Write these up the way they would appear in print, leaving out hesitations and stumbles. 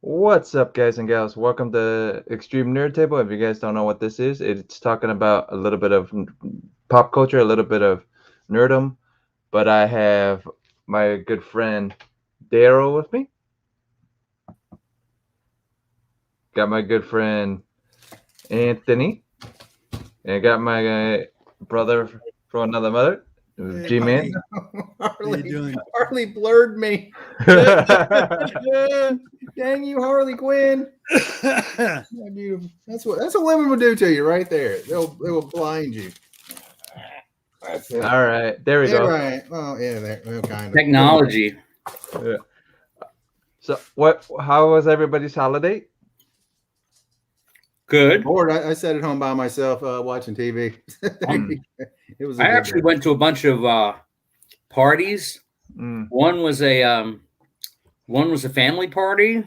What's up, guys and gals? Welcome to Extreme Nerd Table. If you guys don't know what this is, it's talking about a little bit of pop culture, a little bit of nerdum. But I have my good friend Daryl with me. Got my good friend Anthony. And I got my brother from another mother, G-Man. Harley blurred me. Dang you, Harley Quinn. That's what women will do to you right there. They will blind you. All right, there we go. Right. Oh yeah, there kind of technology. Yeah. So how was everybody's holiday? Good. bored. I sat at home by myself watching TV. It was. I actually went to a bunch of parties. One was a family party.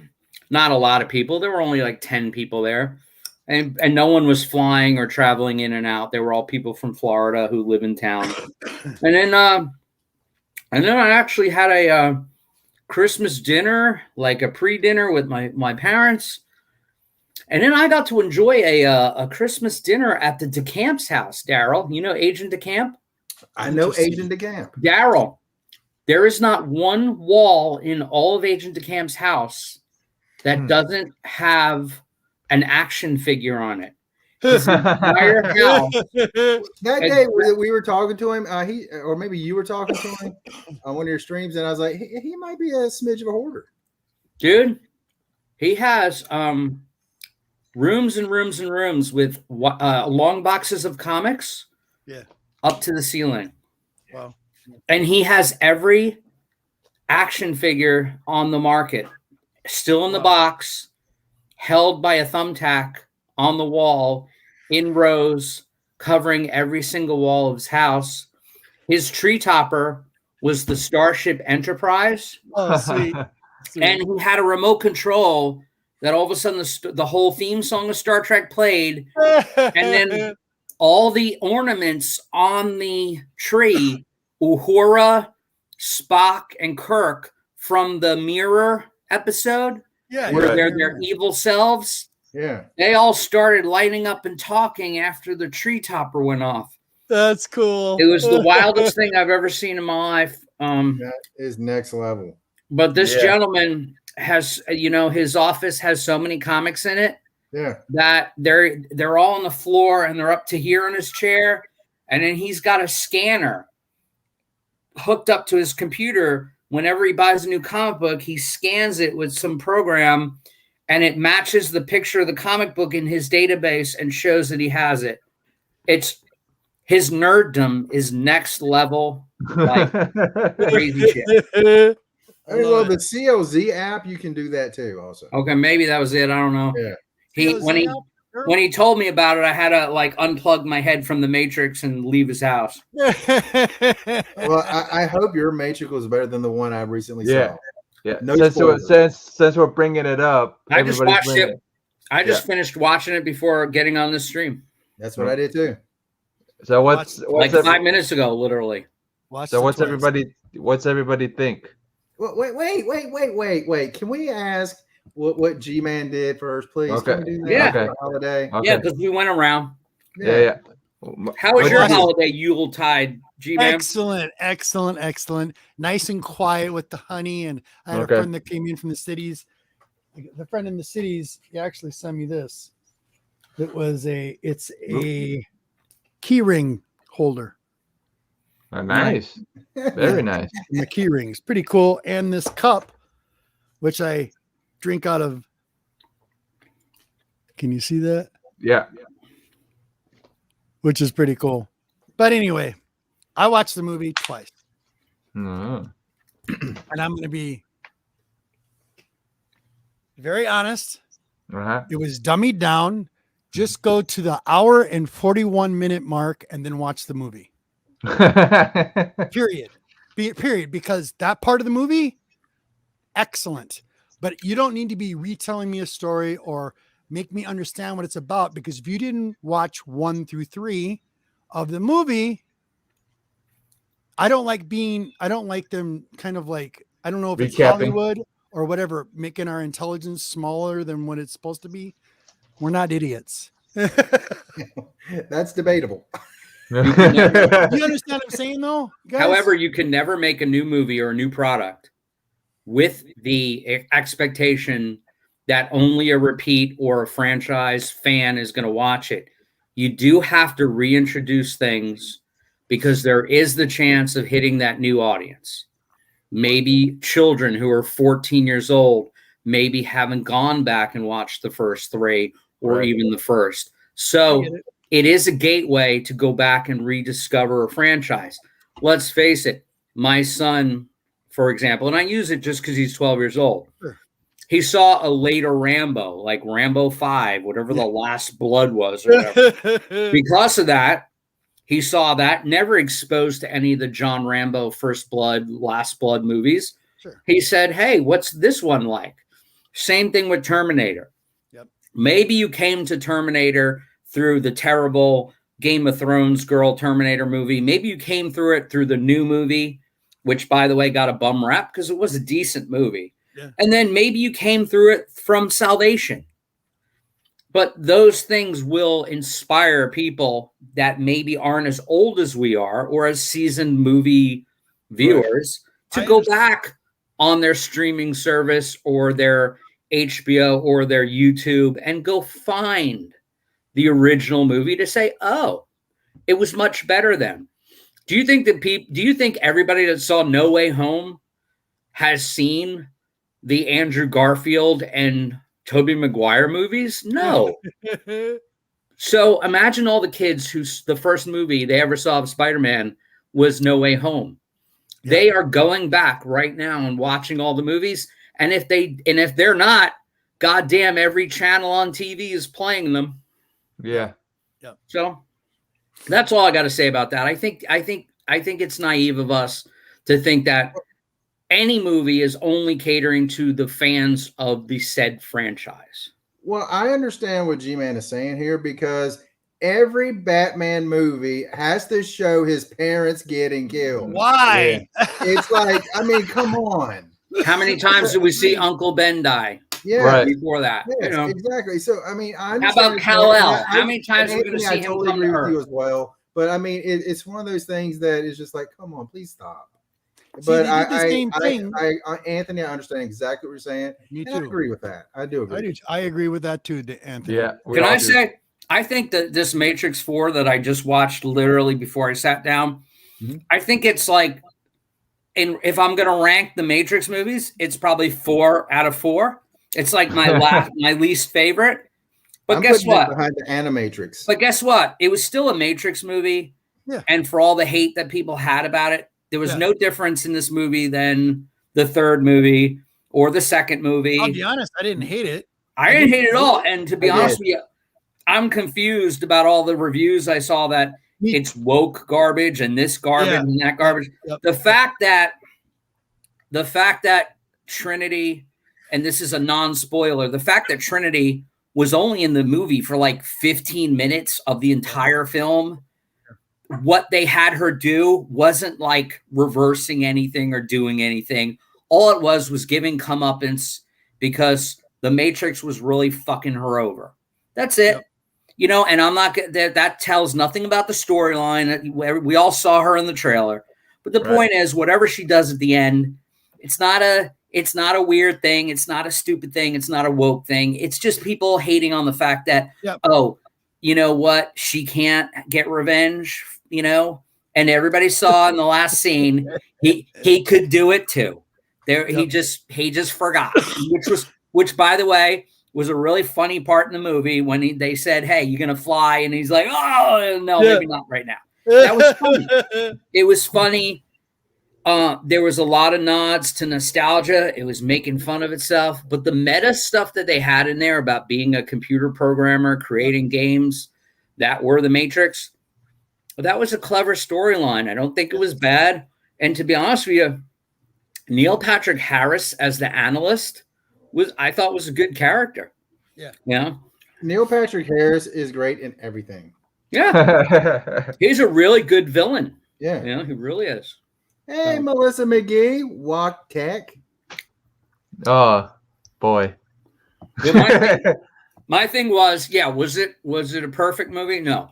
Not a lot of people. There were only like 10 people there, and no one was flying or traveling in and out. They were all people from Florida who live in town. And then I actually had a Christmas dinner, like a pre-dinner with my parents. And then I got to enjoy a Christmas dinner at the DeCamp's house, Daryl. You know Agent DeCamp? I know Agent DeCamp. Daryl, there is not one wall in all of Agent DeCamp's house that doesn't have an action figure on it. His entire house. That day we were talking to him, or maybe you were talking to him on one of your streams, and I was like, he might be a smidge of a hoarder. Dude, he has rooms and rooms and rooms with long boxes of comics up to the ceiling. Wow. And he has every action figure on the market still in the box, held by a thumbtack on the wall in rows, covering every single wall of his house. His tree topper was the Starship Enterprise. Oh, sweet. And he had a remote control that all of a sudden the whole theme song of Star Trek played, and then all the ornaments on the tree, Uhura, Spock, and Kirk from the Mirror episode, where they're their evil selves. Yeah, they all started lighting up and talking after the tree topper went off. That's cool. It was the wildest thing I've ever seen in my life. That is next level. But this gentleman has, his office has so many comics in it. Yeah. That they're all on the floor and they're up to here in his chair. And then he's got a scanner hooked up to his computer. Whenever he buys a new comic book, he scans it with some program and it matches the picture of the comic book in his database and shows that he has it. His nerddom is next level, like crazy shit. Well, the COZ app, you can do that too. Also, okay, maybe that was it. I don't know. Yeah, when he told me about it, I had to like unplug my head from the Matrix and leave his house. Well, I hope your Matrix was better than the one I recently saw. Yeah. No, since we're bringing it up, I just watched it. I just finished watching it before getting on the stream. That's what I did too. So what's like 5 minutes ago, literally. So what's everybody think? Wait. Can we ask what G-Man did first, please? Okay. Can we do that Yeah. for holiday? Okay. Yeah, because we went around. Yeah. How was your holiday, Yuletide, G-Man? Excellent. Nice and quiet with the honey. And I had a friend that came in from the cities. The friend in the cities, he actually sent me this. It's a key ring holder. Oh, nice. Very nice. And the key rings, pretty cool. And this cup, which I drink out of. Can you see that? Yeah. Which is pretty cool. But anyway, I watched the movie twice. Mm-hmm. And I'm going to be very honest. It was dummied down. Just go to the hour and 41-minute mark and then watch the movie. Period. Because that part of the movie, excellent. But you don't need to be retelling me a story or make me understand what it's about, because if you didn't watch 1 through 3 of the movie, I don't like them kind of like, I don't know if it's Recapping. Hollywood or whatever, making our intelligence smaller than what it's supposed to be, we're not idiots. That's debatable. Do you understand what I'm saying, though? Guys? However, you can never make a new movie or a new product with the expectation that only a repeat or a franchise fan is going to watch it. You do have to reintroduce things because there is the chance of hitting that new audience. Maybe children who are 14 years old maybe haven't gone back and watched the first 3 or even the first. So it is a gateway to go back and rediscover a franchise. Let's face it, my son, for example, and I use it just because he's 12 years old. Sure. He saw a later Rambo, like Rambo 5, whatever the Last Blood was or whatever. Because of that, he saw that, never exposed to any of the John Rambo First Blood, Last Blood movies. Sure. He said, hey, what's this one like? Same thing with Terminator. Yep. Maybe you came to Terminator through the terrible Game of Thrones girl Terminator movie. Maybe you came through it through the new movie, which, by the way, got a bum rap because it was a decent movie. Yeah. And then maybe you came through it from Salvation. But those things will inspire people that maybe aren't as old as we are or as seasoned movie viewers to go back on their streaming service or their HBO or their YouTube and go find the original movie to say, oh, it was much better then. Do you think everybody that saw No Way Home has seen the Andrew Garfield and Tobey Maguire movies? No. So imagine all the kids whose the first movie they ever saw of Spider-Man was No Way Home. Yeah. They are going back right now and watching all the movies. And if they're not, goddamn, every channel on TV is playing them. Yeah. So that's all I got to say about that. I think it's naive of us to think that any movie is only catering to the fans of the said franchise. Well, I understand what G-Man is saying here because every Batman movie has to show his parents getting killed. Why? Yeah. It's like, I mean, come on. How many times did we see Uncle Ben die? Yeah, before that. Yes, exactly. So, I mean, I how about Kal-El? How many times are we going to see him totally come to agree with Earth? you as well. But I mean, it's one of those things that is just like, come on, please stop. See, But they did the same thing. Anthony, I understand exactly what you're saying. Me too. I agree with that. I do agree. I agree with that too, Anthony. Yeah. Can I say, I think that this Matrix 4 that I just watched literally before I sat down, I think it's like, if I'm going to rank the Matrix movies, it's probably 4 out of 4. It's like my least favorite. But guess what? Behind the Animatrix. But guess what? It was still a Matrix movie. Yeah. And for all the hate that people had about it, there was no difference in this movie than the third movie or the second movie. I'll be honest, I didn't hate it. I didn't hate it at all. And to be honest with you, I'm confused about all the reviews I saw that it's woke garbage and this garbage and that garbage. Yep. The fact that Trinity, and this is a non-spoiler, the fact that Trinity was only in the movie for like 15 minutes of the entire film, what they had her do wasn't like reversing anything or doing anything. All it was giving comeuppance because the Matrix was really fucking her over. That's it. Yep. You know, and I'm not that tells nothing about the storyline. We all saw her in the trailer. But the point is, whatever she does at the end, it's not a weird thing. It's not a stupid thing. It's not a woke thing. It's just people hating on the fact that, oh, you know what? She can't get revenge, you know? And everybody saw in the last scene, he could do it too. He just forgot, which by the way, was a really funny part in the movie when they said, hey, you're going to fly. And he's like, oh, no, maybe not right now. That was funny. It was funny. There was a lot of nods to nostalgia. It was making fun of itself. But the meta stuff that they had in there about being a computer programmer, creating games that were the Matrix, that was a clever storyline. I don't think it was bad. And to be honest with you, Neil Patrick Harris as the analyst I thought was a good character. Yeah. Yeah. Neil Patrick Harris is great in everything. Yeah. He's a really good villain. Yeah. Yeah, he really is. Hey, Melissa McGee, Walk Tech. Oh boy. My thing was, was it a perfect movie? No.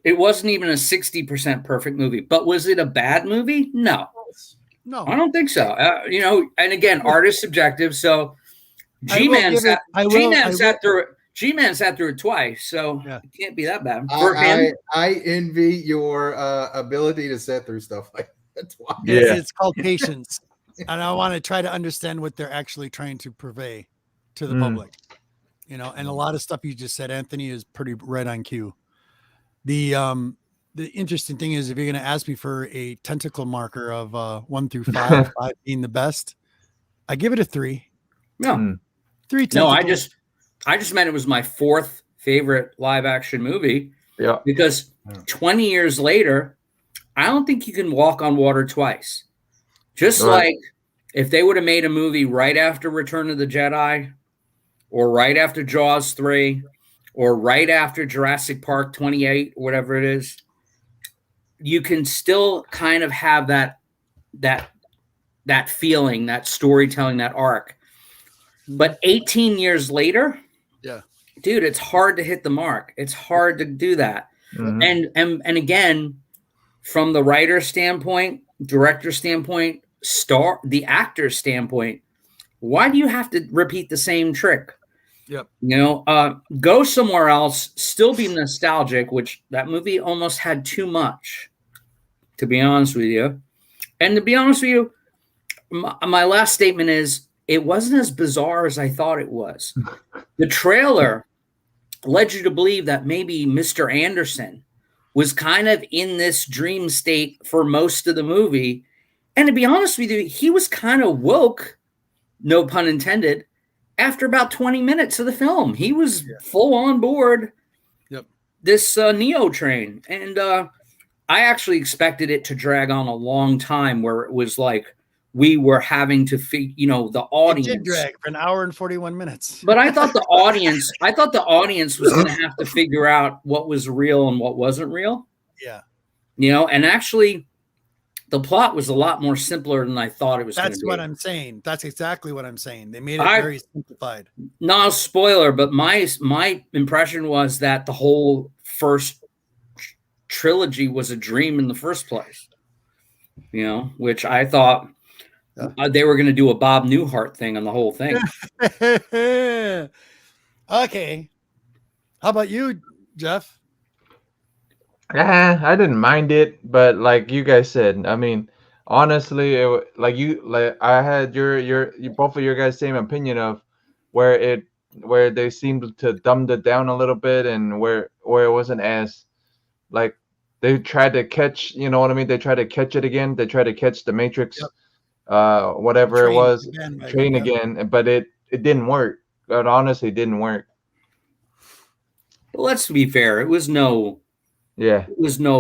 It wasn't even a 60% perfect movie. But was it a bad movie? No. No. I don't think so. And again, art is subjective. So G-Man sat through it twice, so it can't be that bad. I envy your ability to sit through stuff like that twice. Yeah. It's called patience. And I want to try to understand what they're actually trying to purvey to the public. And a lot of stuff you just said, Anthony, is pretty right on cue. The interesting thing is, if you're going to ask me for a tentacle marker of 1 through 5, 5 being the best, I give it a 3. No, 3 tentacles. No, I just meant it was my 4th favorite live action movie. Yeah. Because 20 years later, I don't think you can walk on water twice. Just like if they would have made a movie right after Return of the Jedi, or right after Jaws 3, or right after Jurassic Park 28, or whatever it is, you can still kind of have that feeling, that storytelling, that arc. But 18 years later, dude, it's hard to hit the mark. It's hard to do that. And again, from the writer's standpoint, director's standpoint, the actor's standpoint, why do you have to repeat the same trick? Yep. Go somewhere else, still be nostalgic, which that movie almost had too much, to be honest with you. And to be honest with you, my last statement is, it wasn't as bizarre as I thought it was. The trailer led you to believe that maybe Mr. Anderson was kind of in this dream state for most of the movie. And to be honest with you, he was kind of woke, no pun intended, after about 20 minutes of the film. He was full on board this Neo train. And I actually expected it to drag on a long time, where it was like we were having to the audience. It did drag for an hour and 41 minutes. But I thought the audience was going to have to figure out what was real and what wasn't real. Yeah. And actually the plot was a lot more simpler than I thought it was going to be. That's what I'm saying. That's exactly what I'm saying. They made it very simplified. No spoiler, but my impression was that the whole first trilogy was a dream in the first place. Which I thought they were going to do a Bob Newhart thing on the whole thing. Okay. How about you, Jeff? I didn't mind it, but like you guys said, I mean, honestly, I had your both of your guys' same opinion of where they seemed to dumb it down a little bit, and where it wasn't as like they tried to catch, you know what I mean? They tried to catch it again. They tried to catch the Matrix, whatever it was, train again, but it didn't work. It honestly didn't work. Well, let's be fair. It was no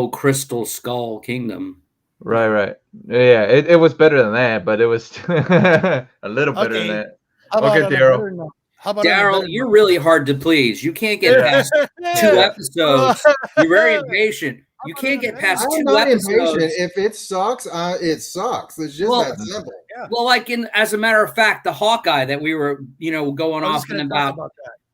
Crystal Skull Kingdom. Right. Yeah, it was better than that, but it was a little better than that. Okay, Daryl. Daryl, you're really hard to please. You can't get past 2 episodes. You're very impatient. You can't get past 2 episodes. Impatient. If it sucks, it sucks. It's just that simple. Yeah. Well, as a matter of fact, the Hawkeye that we were, going off and about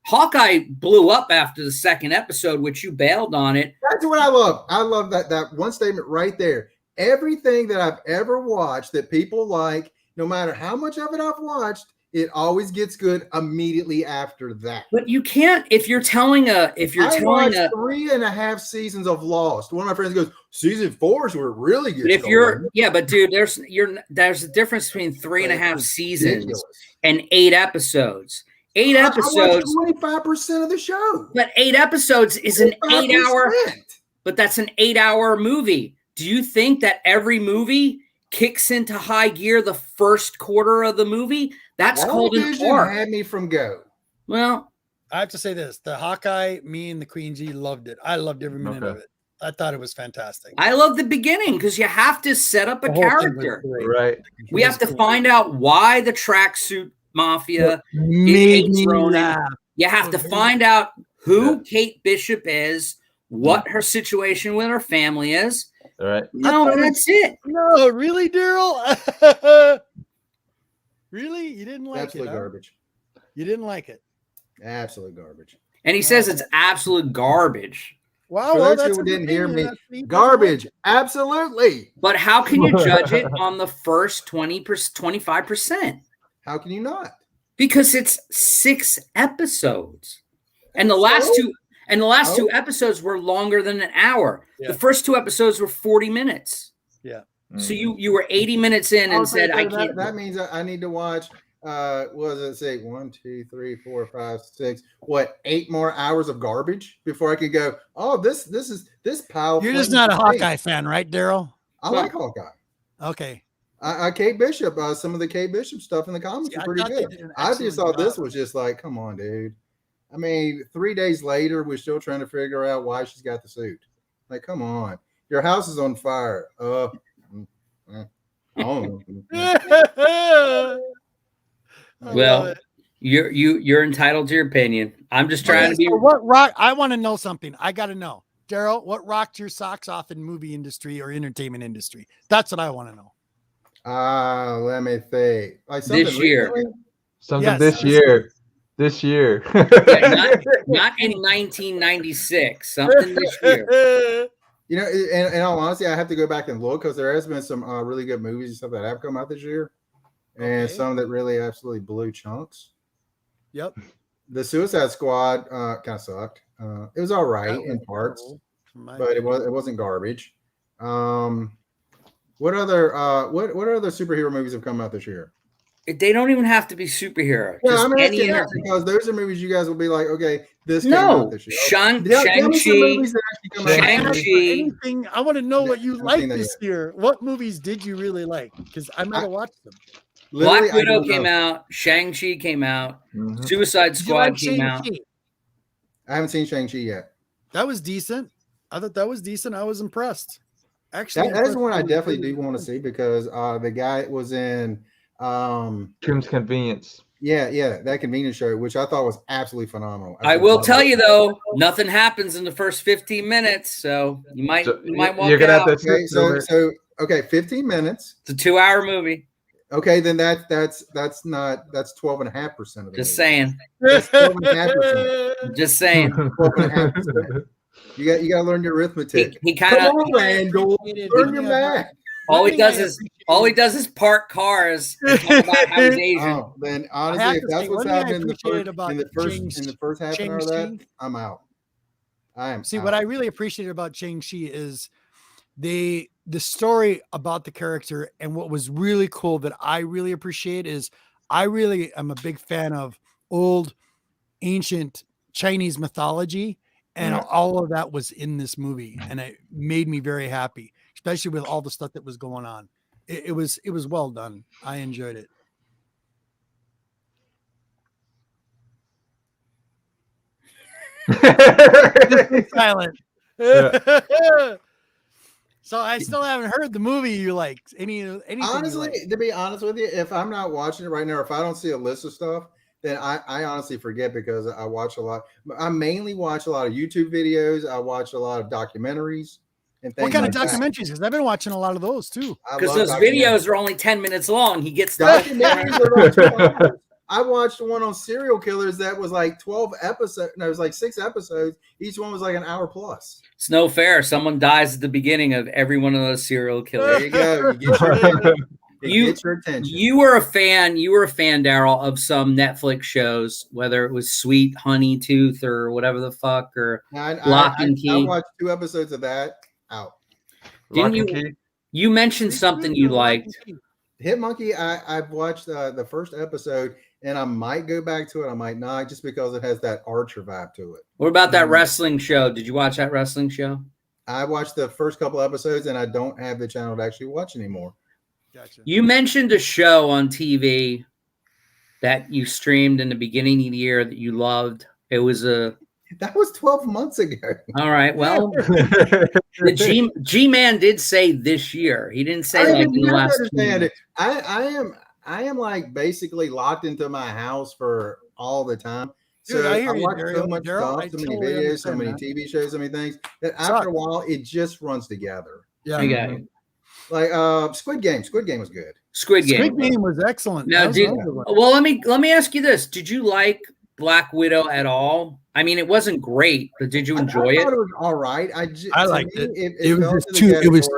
Hawkeye blew up after the 2nd episode, which you bailed on it. That's what I love. I love that one statement right there. Everything that I've ever watched that people like, no matter how much of it I've watched, it always gets good immediately after that. But you can't, if you're telling I watched 3.5 seasons of Lost. One of my friends goes, season 4s were really good. But dude, there's a difference between 3.5 seasons and 8 episodes. 8 episodes. 25% of the show. But 8 episodes is an 8-hour. But that's an 8-hour movie. Do you think that every movie kicks into high gear the first quarter of the movie? That's called an arc. Had me from go. Well, I have to say this: the Hawkeye, me and the Queen G loved it. I loved every minute of it. I thought it was fantastic. I love the beginning because you have to set up a character. Right. We have to find out why the tracksuit mafia made me laugh. You have to find out who Kate Bishop is, what her situation with her family is. All right. No, that's it. No, really, Daryl? Really? You didn't like Absolute it? Huh? garbage. You didn't like it? Absolute garbage. And he says it's absolute garbage. Wow. For Well, those that's who his didn't hear opinion. me, garbage. Absolutely. But how can you judge it on the first 25%? How can you not? Because it's 6 episodes. And the last two episodes were longer than an hour. Yeah. The first 2 episodes were 40 minutes. Yeah. So you were 80 minutes in and said, I can't. That means I need to watch, what does it say? 1, 2, 3, 4, 5, 6, 8 more hours of garbage before I could go, oh, this pile. You're just not a Hawkeye fan, right, Daryl? I like Hawkeye. Okay. Kate Bishop, some of the Kate Bishop stuff in the comics are pretty good. I just thought this was just like, come on, dude. I mean, 3 days later, we're still trying to figure out why she's got the suit. Like, come on. Your house is on fire. Well, you're entitled to your opinion. I'm just trying to be. So what rock? I want to know something. I got to know, Daryl. What rocked your socks off in movie industry or entertainment industry? That's what I want to know. Let me think. Like this year. Something this year. This year. Yeah, not in 1996. Something this year. You know, in all honesty, I have to go back and look because there has been some really good movies and stuff that have come out this year, and some that really absolutely blew chunks. Yep. The Suicide Squad kind of sucked. It was all right in parts, but it wasn't garbage. What other superhero movies have come out this year? They don't even have to be superhero. Yeah, I'm asking that because those are movies you guys will be like, okay, this came out this year. Shang-Chi. Anything. I want to know what you liked this year. What movies did you really like? Because I might have watched them. Black Widow came out. Shang-Chi came out. Mm-hmm. Suicide Squad came out. I haven't seen Shang-Chi yet. That was decent. I thought that was decent. I was impressed. Actually, that's one I definitely do want to see because the guy was in Kim's Convenience. Yeah, that convenience show, which I thought was absolutely phenomenal. I will tell you though, nothing happens in the first 15 mints, so you might walk you're gonna out. have to okay, 15 minutes. It's a 2-hour movie. Okay, then that's 12.5% of the Just saying. That's 12.5%. Just saying. 12.5%. You got to learn your arithmetic. He kind of Randall, learn your math. All he does is park cars and talk about how he's Asian. Oh, then honestly, if that's what's happening in the first half an hour of that, I'm out. I am. See, what I really appreciated about Shang-Chi is the story about the character, and what was really cool that I really appreciate is I really am a big fan of old ancient Chinese mythology, and all of that was in this movie, and it made me very happy, especially with all the stuff that was going on. It was well done. I enjoyed it. Silent. Yeah. So I still haven't heard the movie you like. Anything honestly, to be honest with you, if I'm not watching it right now, if I don't see a list of stuff, then I honestly forget because I watch a lot. I mainly watch a lot of YouTube videos. I watch a lot of documentaries and things. What kind of documentaries? Because I've been watching a lot of those too. Because those videos are only 10 minutes long. He gets documentaries. I watched one on serial killers that was like 12 episodes. No, it was like 6 episodes. Each one was like an hour plus. It's no fair. Someone dies at the beginning of every one of those serial killers. There you go. You get your attention. You were a fan, Daryl, of some Netflix shows, whether it was Sweet Honey Tooth or whatever the fuck, or Lock and Key. I watched 2 episodes of that. Out. Didn't you? You mentioned something you liked. Hit Monkey. I've watched the first episode, and I might go back to it. I might not, just because it has that Archer vibe to it. What about that wrestling show? Did you watch that wrestling show? I watched the first couple episodes, and I don't have the channel to actually watch anymore. Gotcha. You mentioned a show on TV that you streamed in the beginning of the year that you loved. It was that was 12 months ago. All right. Well, the G-Man did say this year. He didn't say like in the last. I am like basically locked into my house for all the time. Dude, so I hear watch you, so much stuff, so many videos, so many TV shows, so many things that after a while it just runs together. Yeah. I got it. Like Squid Game. Squid Game was good. Squid Game. Squid Game was excellent. Now, well, let me ask you this: did you like Black Widow at all? I mean, it wasn't great, but did you enjoy it? I thought it was all right. I liked it. It was just too. It was.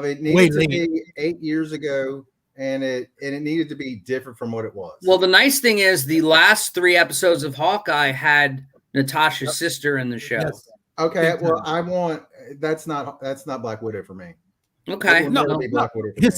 It needed to be 8 years ago, and it needed to be different from what it was. Well, the nice thing is the last 3 episodes of Hawkeye had Natasha's sister in the show. Yes. Okay, well, that's not Black Widow for me. Okay, Black Widow for me.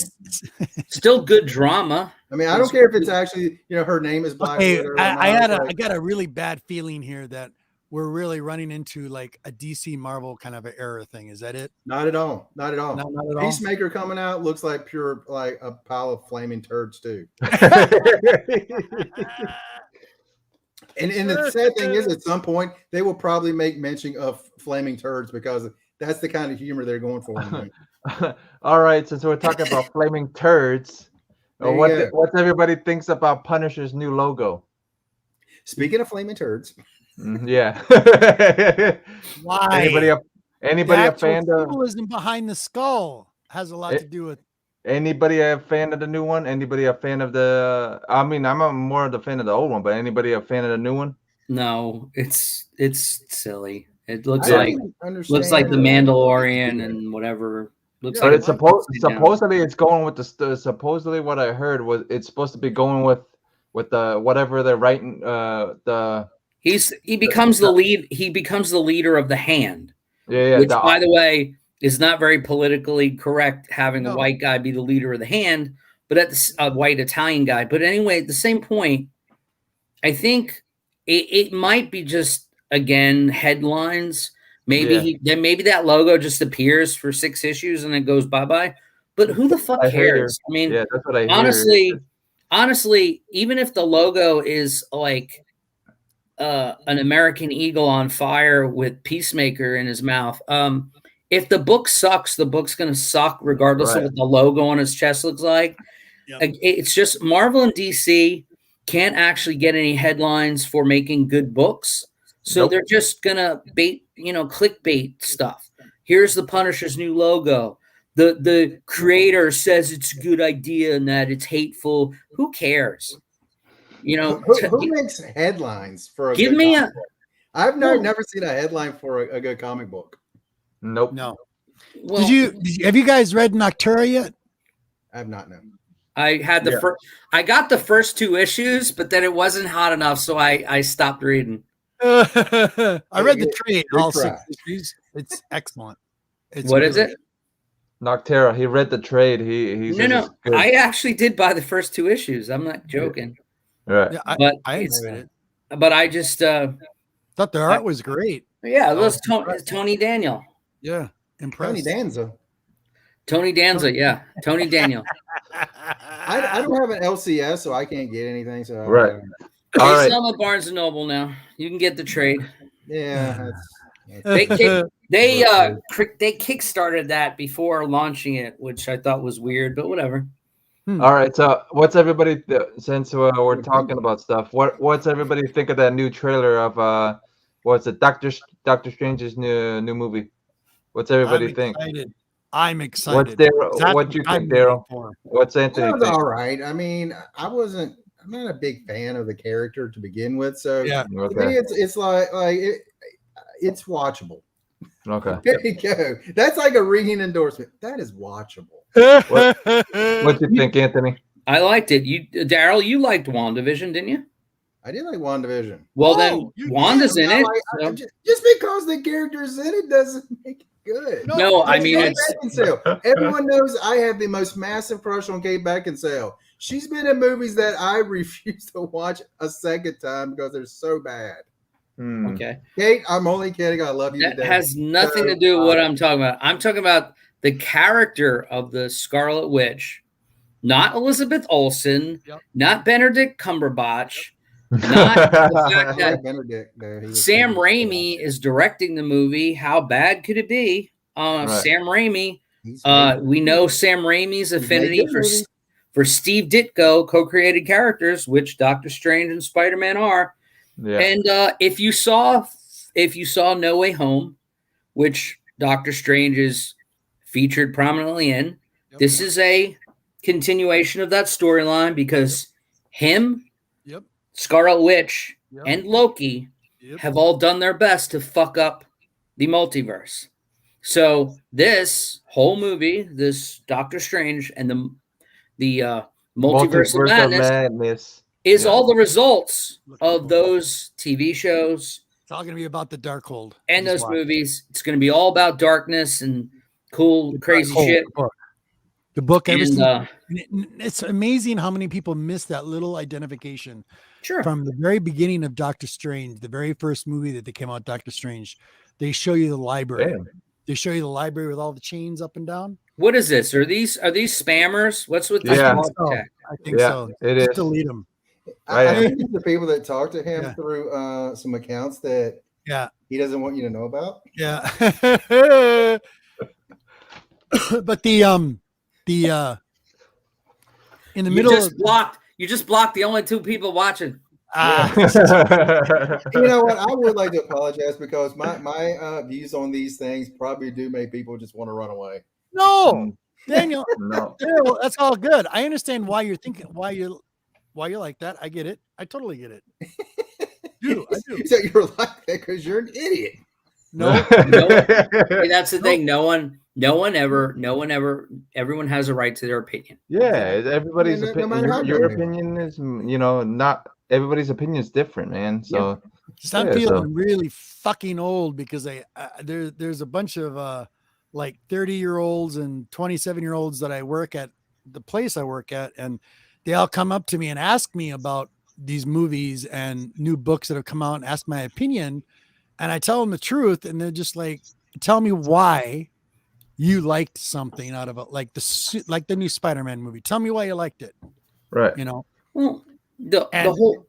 Still good drama. I mean, I don't care if it's actually her name is Black Widow. I got a really bad feeling here that we're really running into like a DC Marvel kind of an era thing. Is that it? Not at all. Not at all. Not at all. Peacemaker coming out looks like pure like a pile of flaming turds too. And the sad thing is, at some point they will probably make mention of flaming turds because that's the kind of humor they're going for. All right, since we're talking about flaming turds, what everybody thinks about Punisher's new logo? Speaking of flaming turds. Yeah. Why? Anybody a fan of symbolism behind the skull has a lot to do with. Anybody a fan of the new one? Anybody a fan of the? I mean, I'm more of the fan of the old one, but anybody a fan of the new one? No, it's silly. It looks like the Mandalorian and whatever. Looks like it's supposedly it's going with the supposedly what I heard was it's supposed to be going with the whatever they're writing he becomes the lead. He becomes the leader of the Hand. Yeah. Which, by the way, is not very politically correct having a white guy be the leader of the Hand, but a white Italian guy. But anyway, at the same point, I think it might be just again headlines. Maybe maybe that logo just appears for 6 issues and it goes bye-bye. But who the fuck cares? I mean, that's what I hear. Honestly, even if the logo is like an American eagle on fire with Peacemaker in his mouth, if the book sucks, the book's going to suck regardless of what the logo on his chest looks like. Yep. It's just Marvel and DC can't actually get any headlines for making good books. So they're just going to clickbait stuff. Here's the Punisher's new logo. The creator says it's a good idea and that it's hateful. Who cares? Who makes headlines for a good comic book? I've never seen a headline for a good comic book. Nope. No. Well, have you guys read Noctura yet? I have not. No. I had I got the first 2 issues, but then it wasn't hot enough, so I stopped reading. I read the trade, all 6 issues. It's excellent. What is it? Noctura. He read the trade. He no. I actually did buy the first 2 issues. I'm not joking. Right. Yeah, I read it. But I just thought the art was great. Yeah, it was Tony Daniel. Yeah, impressive. Tony Danza, yeah. Tony Daniel. I don't have an LCS, so I can't get anything. So right. All right. Some at Barnes and Noble now. You can get the trade. Yeah. They kickstarted that before launching it, which I thought was weird, but whatever. All right. So, what's everybody since we're talking about stuff? What's everybody think of that new trailer of what's it? Doctor Strange's new movie? What's everybody think? I'm excited. What do you think, Daryl? What's Anthony think? All right. I mean, I'm not a big fan of the character to begin with, so to me, it's like it's watchable. Okay. There you go. That's like a ringing endorsement. That is watchable. What do you think, Anthony? I liked it. Daryl, you liked WandaVision, didn't you? I did like WandaVision. Well, then Wanda's in it. Just because the character's in it doesn't make it good. No, I mean, everyone knows I have the most massive crush on Kate Beckinsale. She's been in movies that I refuse to watch a second time because they're so bad. Okay. Kate, I'm only kidding. I love you. That has nothing to do with what I'm talking about. I'm talking about the character of the Scarlet Witch, not Elizabeth Olsen, not Benedict Cumberbatch, not the fact that Sam Raimi is directing the movie. How bad could it be? Sam Raimi. We know Sam Raimi's affinity for Steve Ditko co-created characters, which Doctor Strange and Spider-Man are. Yeah. And if you saw No Way Home, which Doctor Strange is featured prominently in, this is a continuation of that storyline because him, Yep. Scarlet Witch, Yep. and Loki have all done their best to fuck up the multiverse. So this whole movie, this Doctor Strange and the multiverse of madness is all the results of those TV shows. It's all going to be about the Darkhold and those movies. It's going to be all about darkness and cool, crazy shit. The book, it's amazing how many people miss that little identification. Sure. From the very beginning of Doctor Strange, the very first movie that they came out, Doctor Strange, they show you the library. Damn. They show you the library with all the chains up and down. What is this? Are these spammers? What's with this? Yeah. I think so. It Just is. delete them. I think the people that talk to him through some accounts that he doesn't want you to know about. Yeah. But in the middle you just blocked the only two people watching. You know what? I would like to apologize because my views on these things probably do make people just want to run away. No, Daniel. No. Daniel, that's all good. I understand why you're thinking, why you're like that. I get it. I totally get it. I do. So you're like that because you're an idiot. No. Hey, that's the thing. No one ever. Everyone has a right to their opinion. Yeah, everybody's opinion. Your opinion is, not everybody's opinion is different, man. So I'm feeling really fucking old because there's a bunch of like 30-year-olds and 27-year-olds that I work at the place I work at, and they all come up to me and ask me about these movies and new books that have come out and ask my opinion. And I tell them the truth, and they're just like, tell me why you liked something out of it, like the new Spider-Man movie. Tell me why you liked it. Right. Well, the whole.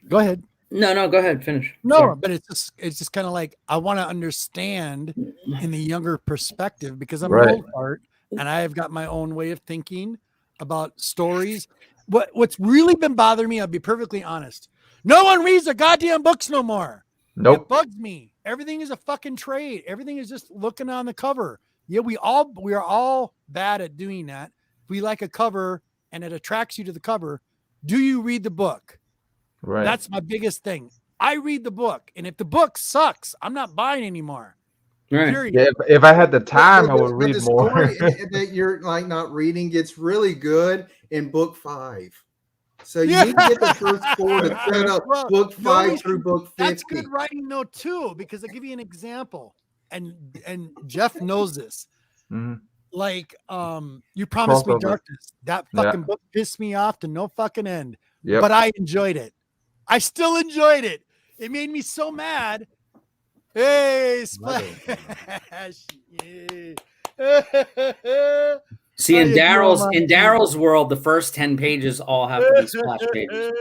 Go ahead. No, go ahead. Finish. No, Sorry. but it's just kind of like I want to understand in the younger perspective because I'm an old fart and I've got my own way of thinking about stories. What's really been bothering me, I'll be perfectly honest. No one reads their goddamn books no more. Nope. It bugs me. Everything is a fucking trade. Everything is just looking on the cover. Yeah, we are all bad at doing that. If we like a cover and it attracts you to the cover, do you read the book? Right. That's my biggest thing. I read the book, and if the book sucks, I'm not buying anymore. Right. Period. Yeah, if I had the time, I would read more. The story that you're like not reading gets really good in book 5. So you need to get the first 4 to set up book 5 through book 50. That's good writing, though, too, because I'll give you an example, and Jeff knows this. Mm-hmm. Like, You Promised Me Darkness. That fucking book pissed me off to no fucking end. Yep. But I enjoyed it. I still enjoyed it. It made me so mad. Hey, Splash. See, in Daryl's world, the first 10 pages all have to be splash pages.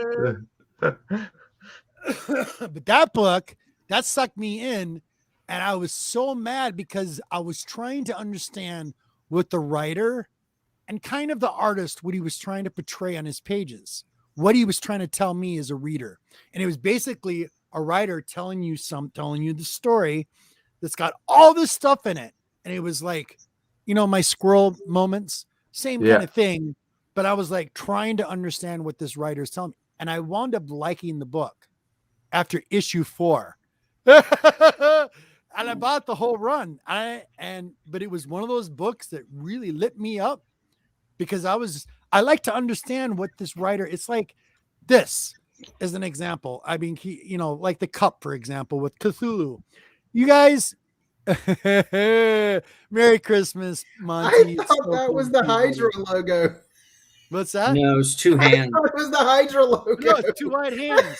But that book, that sucked me in, and I was so mad because I was trying to understand what the writer and kind of the artist, what he was trying to portray on his pages, what he was trying to tell me as a reader. And it was basically a writer telling you the story that's got all this stuff in it. And it was like, my squirrel moments, same kind of thing. But I was like trying to understand what this writer's telling me. And I wound up liking the book after issue 4. And I bought the whole run. But it was one of those books that really lit me up because I like to understand what this writer, it's like this as an example. I mean, like the cup, for example, with Cthulhu. You guys, Merry Christmas, Monty. I thought that was the Hydra logo. What's that? No, it's 2 hands. I thought it was the Hydra logo. No, it's 2 white hands.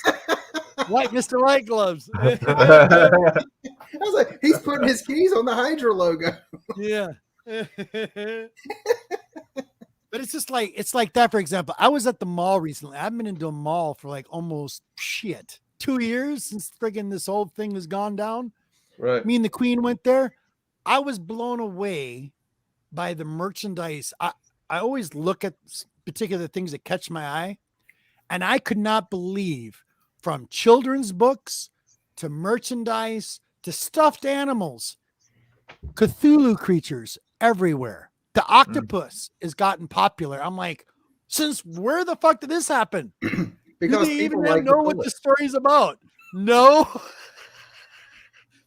Like Mr. White Gloves. I was like, he's putting his keys on the Hydra logo. Yeah. But it's just like, that, for example. I was at the mall recently. I haven't been into a mall for like almost 2 years since friggin' this whole thing has gone down. Right. Me and the Queen went there. I was blown away by the merchandise. I always look at particular things that catch my eye. And I could not believe, from children's books to merchandise to stuffed animals, Cthulhu creatures everywhere. The octopus has gotten popular. I'm like, since where the fuck did this happen? Because do they people even like know what the story's about? No.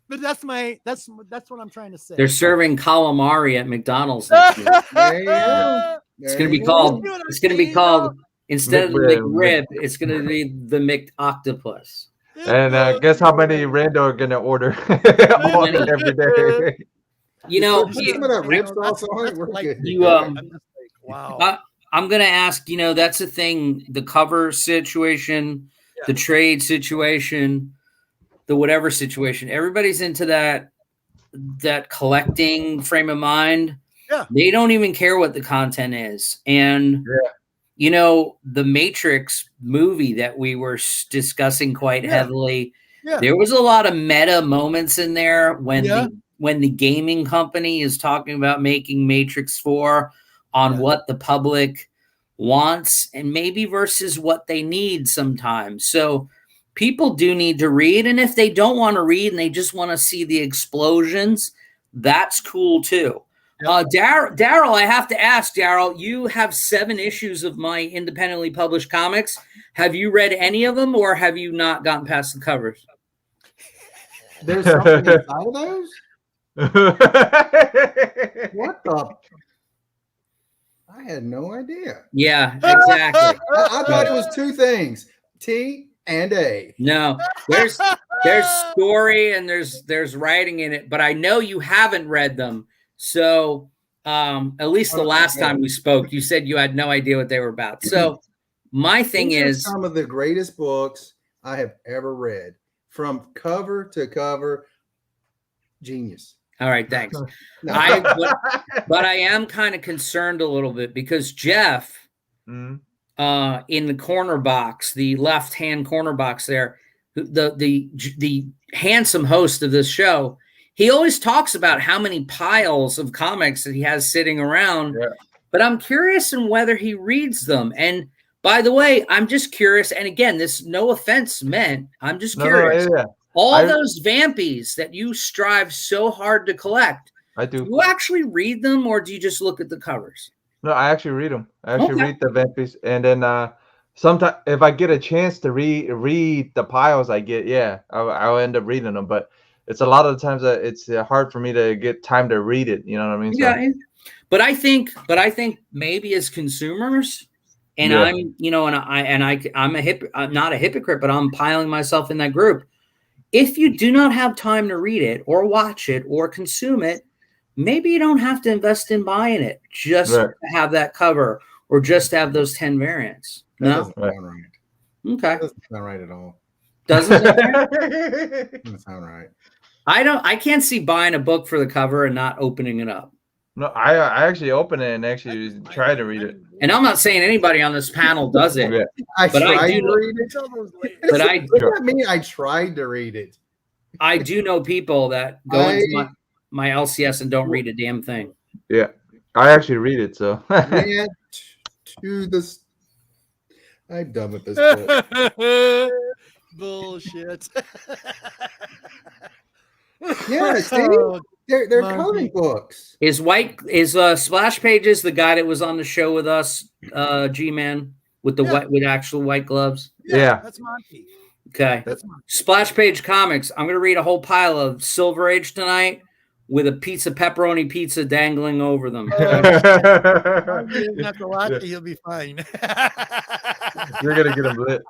But that's what I'm trying to say. They're serving calamari at McDonald's next year. There you go. It's going to be called. It's going to be called instead of the McRib. It's going to be the McOctopus. And guess how many rando are gonna order every day? You know, put some of that rib sauce on it. We're good. Wow. I'm gonna ask. You know, that's the thing. The cover situation, the trade situation, the whatever situation. Everybody's into that collecting frame of mind. Yeah. They don't even care what the content is. And you know, the Matrix movie that we were discussing quite heavily, there was a lot of meta moments in there when the gaming company is talking about making Matrix 4 on what the public wants and maybe versus what they need sometimes. So people do need to read. And if they don't want to read and they just want to see the explosions, that's cool too. Daryl, I have to ask, Daryl, you have 7 issues of my independently published comics. Have you read any of them or have you not gotten past the covers? There's something inside of those? What the? I had no idea. Yeah, exactly. I thought it was 2 things, T and A. No, there's story and there's writing in it, but I know you haven't read them. So at least the last time we spoke, you said you had no idea what they were about. So my thing is some of the greatest books I have ever read, from cover to cover. Genius. All right, thanks. But I am kind of concerned a little bit because Jeff, in the corner box, the left-hand corner box there, the handsome host of this show, he always talks about how many piles of comics that he has sitting around, but I'm curious in whether he reads them. And by the way, I'm just curious. And again, this no offense meant. I'm just curious. Those vampies that you strive so hard to collect, do you actually read them or do you just look at the covers? No, I actually read them. I actually read the vampies. And then sometimes if I get a chance to read the piles I get, I'll end up reading them. But it's a lot of the times that it's hard for me to get time to read it. You know what I mean? Yeah. But I think maybe as consumers, and I'm, you know, I'm not a hypocrite, but I'm piling myself in that group. If you do not have time to read it or watch it or consume it, maybe you don't have to invest in buying it just to have that cover or just have those 10 variants. That doesn't sound right. Okay. That doesn't sound right at all. Doesn't sound right? Doesn't sound right. I can't see buying a book for the cover and not opening it up. No, I actually open it and actually try to read it. And I'm not saying anybody on this panel does it. I tried to read it. But what does that mean? I tried to read it. I do know people that go into my LCS and don't read a damn thing. Yeah, I actually read it. So I'm done with this book. Bullshit. Yeah, see? They're comic books. Is Splash Pages the guy that was on the show with us, G-Man, with the with actual white gloves? Yeah. That's Monty. Okay. Splash Page Comics. I'm gonna read a whole pile of Silver Age tonight with a pepperoni pizza dangling over them. He doesn't have to watch it, he'll be fine. You're gonna get him lit.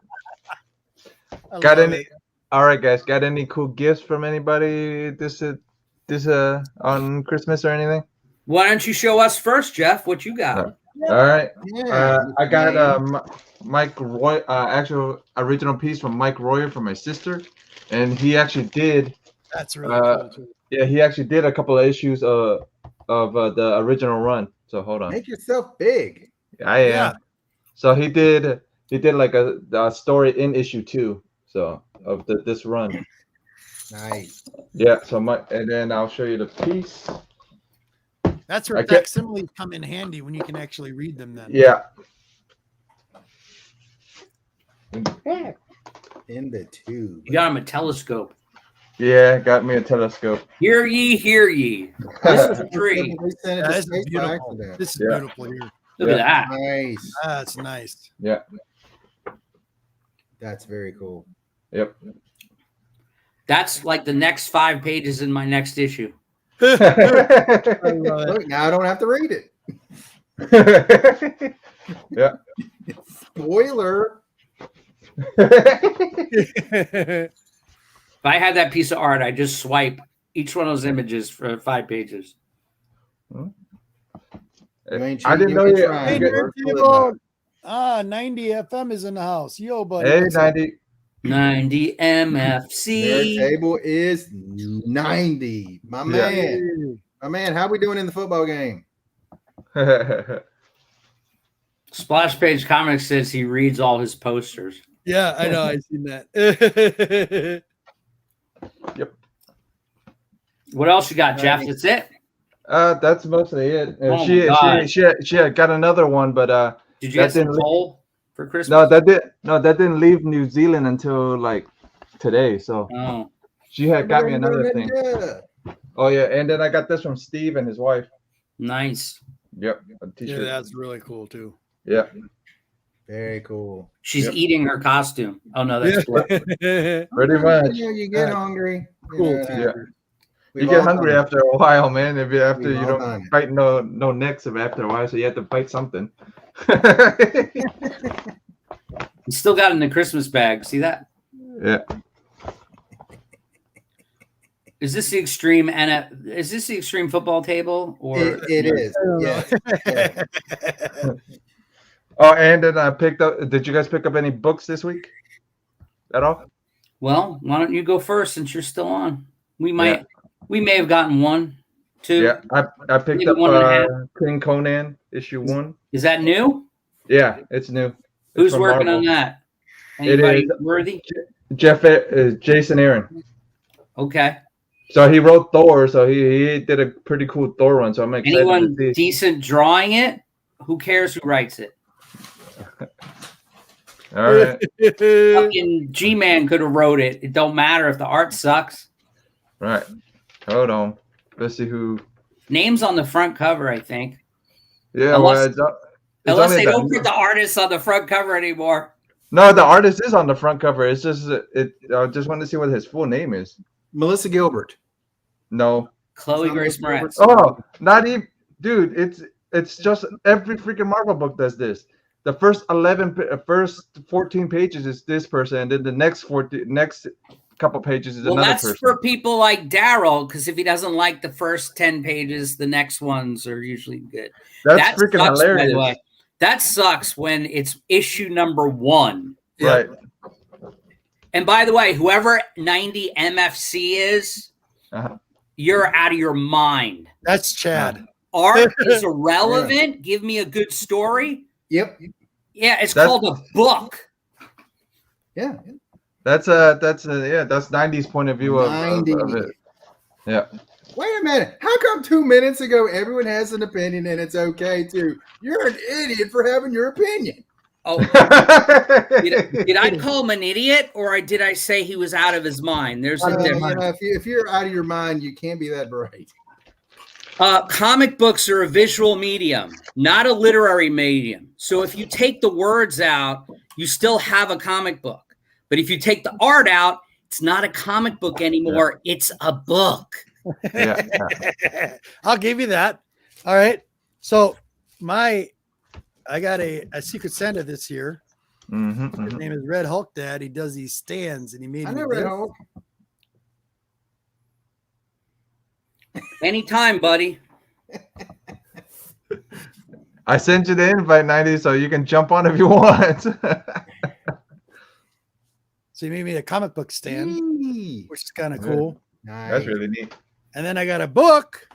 Got any? All right, guys. Got any cool gifts from anybody this on Christmas or anything? Why don't you show us first, Jeff? What you got? All right. I got Mike Roy, actual original piece from Mike Royer for my sister, and he actually did. That's really cool too. Yeah, he actually did a couple of issues of the original run. So hold on. Make yourself big. I am. Yeah. So he did like a story in issue 2. So of this run. Nice. Yeah. So and then I'll show you the piece. That's where facsimiles come in handy when you can actually read them. Then. Yeah. In the tube. You got him a telescope. Yeah, got me a telescope. Hear ye, hear ye. This is a tree. We sent it to That's space by beautiful. accident. This is Yeah. beautiful here. Look at that. Nice. That's nice. Yeah. That's very cool. Yep. That's like the next 5 pages in my next issue. I love it. Look, now I don't have to read it. Yeah. Spoiler. If I had that piece of art, I'd just swipe each one of those images for 5 pages. I didn't know you. Hey, Nerd Table. 90 FM is in the house. Yo, buddy. Hey, what's up? 90. 90 MFC. Nerd Table is 90. My man. My man, how we doing in the football game? Splash Page Comics says he reads all his posters. Yeah, I know. I've seen that. Yep. What else you got, Jeff? That's it? That's mostly it. Oh my God. She had got another one, but Did you get some coal for Christmas? no, that didn't leave New Zealand until like today. So Oh. she had got me another thing. Yeah. Oh yeah, and then I got this from Steve and his wife. Nice. Yep, a Yeah, t-shirt. that's really cool too. Yeah. Very cool. She's eating her costume. Oh no, that's cool. Pretty much. You know, you get hungry. Cool. Yeah. You get hungry after a while, man. If you after We've you all don't done it. bite no necks of after a while, so you have to bite something. You still got it in the Christmas bag. See that? Yeah. Is this the extreme is this the extreme football table or It is. Yeah. Yeah. Oh, and then I picked up. Did you guys pick up any books this week? At all? Well, why don't you go first since you're still on? We may have gotten 1, 2. Yeah, I picked Maybe up 1.5. King Conan issue 1. Is that new? Yeah, it's new. It's Who's from working Marvel. on that? It Anybody is- worthy? Jason Aaron. Okay. So he wrote Thor, so he did a pretty cool Thor one. So I'm excited Anyone to see. decent drawing it? Who cares who writes it? All right, Fucking G-Man could have wrote it. It don't matter if the art sucks. right. Hold on. Let's see who. Names on the front cover, I think. Yeah, Unless- well, it's Unless only they the- don't put the artists on the front cover anymore. No, the artist is on the front cover. It's just I just wanted to see what his full name is. Melissa Gilbert. No. Chloe Grace Moretz. Oh, not even, dude. It's just every freaking Marvel book does this. The first 14 pages is this person, and then the next couple pages is Well, another that's person. for people like Daryl, because if he doesn't like the first 10 pages, the next ones are usually good. That's That freaking sucks, by the hilarious. way. That sucks when it's issue number 1. Right. And by the way, whoever 90 MFC is, you're out of your mind. That's Chad. Art is irrelevant. Give me a good story. Yep. Yeah, it's That's- called a book. Yeah. That's 90's point of view of 90. it. Yeah. Wait a minute. How come 2 minutes ago everyone has an opinion and it's okay too? You're an idiot for having your opinion. Oh, did I call him an idiot, or did I say he was out of his mind? There's a You difference. know, if you're out of your mind, you can't be that bright. Comic books are a visual medium, not a literary medium. So if you take the words out, you still have a comic book. But if you take the art out, it's not a comic book anymore. It's a book. Yeah. I'll give you that. All right. So I got a Secret Santa this year. His name is Red Hulk Dad. He does these stands, and he made I me know this. Red Hulk. Anytime, buddy. I sent you the invite, 90, so you can jump on if you want. So he made me a comic book stand, Eee. which is kind of Yeah. cool. Nice. That's really neat. And then I got a book.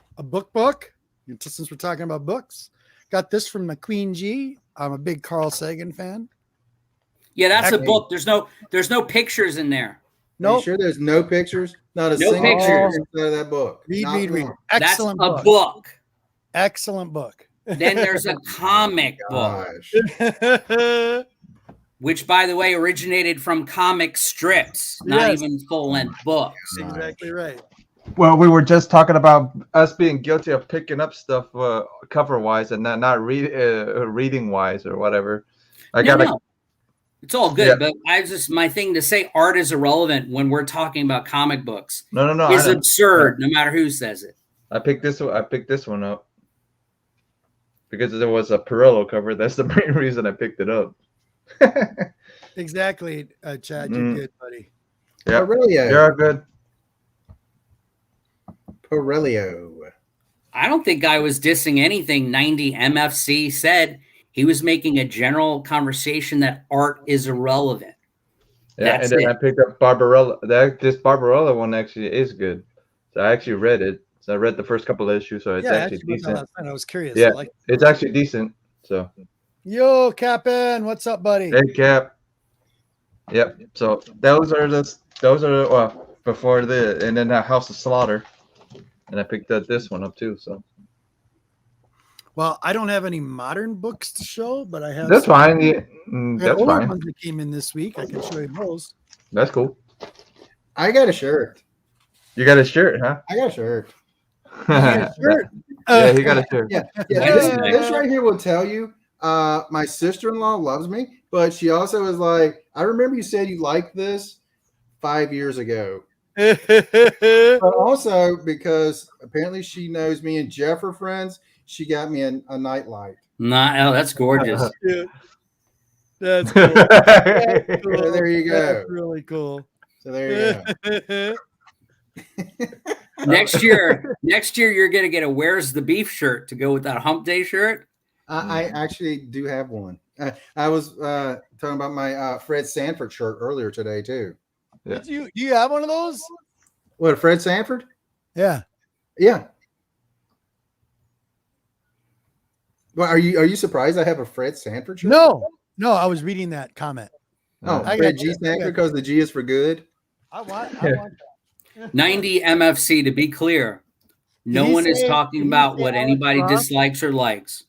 Since we're talking about books, got this from the Queen G. I'm a big Carl Sagan fan. Yeah, that's a Actually- book. There's no pictures in there. Are you Nope. sure there's no pictures? Not a No single pictures. picture of that book. Read. Not Excellent That's a book. book. Excellent book. Then there's a comic book. Gosh. which, by the way, originated from comic strips, not even full-length books. Exactly right. Well, we were just talking about us being guilty of picking up stuff cover-wise and not reading-wise or whatever. No. It's all good, but my thing to say art is irrelevant when we're talking about comic books. No. Is absurd, no matter who says it. I picked this one up because there was a Pirello cover. That's the main reason I picked it up. Exactly, Chad. You're good, buddy. Yeah, you're good. Pirello. I don't think I was dissing anything 90 MFC said. He was making a general conversation that art is irrelevant. Yeah, and then I picked up Barbarella. This Barbarella one actually is good. So I actually read it. So I read the first couple of issues, so it's actually decent. I was curious. Yeah, it's actually decent. So. Yo, Cap'n, what's up, buddy? Hey, Cap. Yep. So those are before and then House of Slaughter, and I picked this one up too. So. Well, I don't have any modern books to show, but I have. That's fine. Yeah, that's older fine. ones that came in this week. I can show you those. That's cool. I got a shirt. You got a shirt, huh? I got a shirt. Shirt. Yeah, he got a shirt. Yeah. This right here will tell you. My sister-in-law loves me, but she also is like, I remember you said you liked this 5 years ago. But also because apparently she knows me and Jeff are friends. She got me a nightlight. That's gorgeous. That's cool. That's cool. So there you go. That's really cool. So there you go. Next year, you're gonna get a "Where's the Beef" shirt to go with that Hump Day shirt. I actually do have one. I was talking about my Fred Sanford shirt earlier today too. Yeah. Do you have one of those? What, Fred Sanford? Yeah. Yeah. Well, are you surprised I have a Fred Sanford shirt? No, I was reading that comment. Oh, Fred G. Sanford because the G is for good. I want that. 90 MFC, to be clear, no one is talking about what anybody dislikes or likes.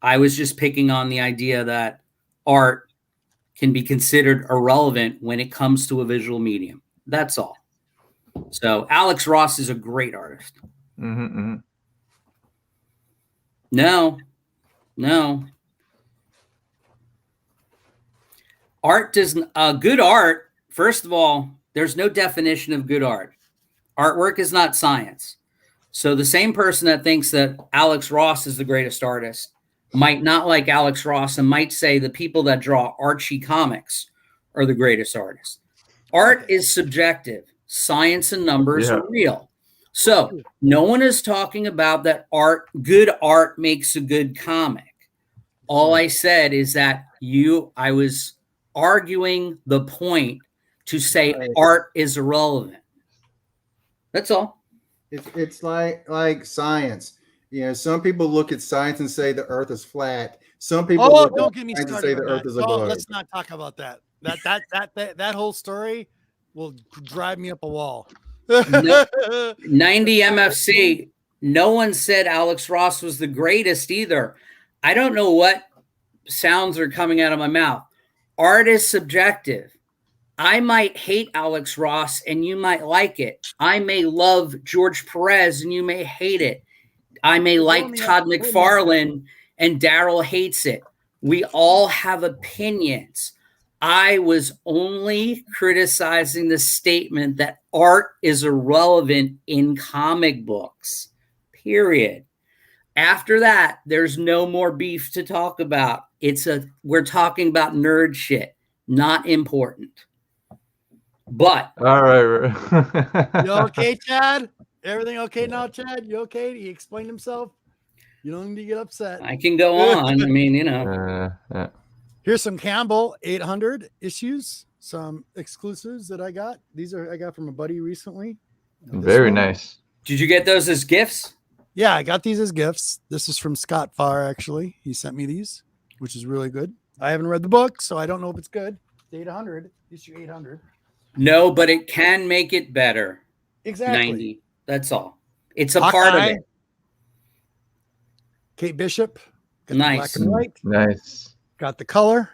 I was just picking on the idea that art can be considered irrelevant when it comes to a visual medium. That's all. So Alex Ross is a great artist. No. Art doesn't. Good art. First of all, there's no definition of good art. Artwork is not science. So the same person that thinks that Alex Ross is the greatest artist might not like Alex Ross and might say the people that draw Archie comics are the greatest artists. Art is subjective. Science and numbers are real. So no one is talking about that good art makes a good comic. All I said is that I was arguing the point to say art is irrelevant. That's all. It's like science. You know, some people look at science and say the Earth is flat. Some people don't get me started and say the Earth is a globe. Let's not talk about that. That whole story will drive me up a wall. 90 MFC. No one said Alex Ross was the greatest either. I don't know what sounds are coming out of my mouth. Art is subjective. I might hate Alex Ross and you might like it. I may love George Perez and you may hate it. I may like Todd McFarlane and Daryl hates it. We all have opinions. I was only criticizing the statement that art is irrelevant in comic books, period. After that, there's no more beef to talk about. We're talking about nerd shit, not important. But all right. You okay, Chad? Everything okay now, Chad? You okay? He explained himself. You don't need to get upset. I can go on. I mean, you know. Here's some Campbell 800 issues, some exclusives that I got. I got from a buddy recently. Very nice. Did you get those as gifts? Yeah, I got these as gifts. This is from Scott Farr, actually. He sent me these, which is really good. I haven't read the book, so I don't know if it's good. 800, issue 800. No, but it can make it better. Exactly. 90. That's all. It's a part of it. Kate Bishop. Nice. Black and white. Nice. Got the color.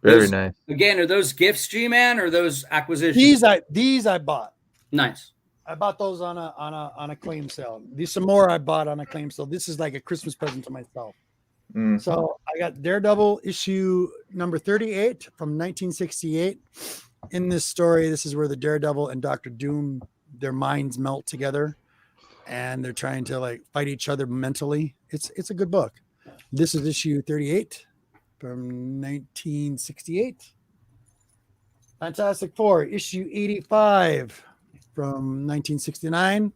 Very nice. Again, are those gifts, G-Man, or those acquisitions? These I bought. Nice. I bought those on a claim sale. These some more I bought on a claim sale. This is like a Christmas present to myself. So I got Daredevil issue number 38 from 1968. In this story, this is where the Daredevil and Dr. Doom, their minds melt together, and they're trying to like fight each other mentally. It's a good book. This is issue 38 from 1968. Fantastic Four, issue 85 from 1969.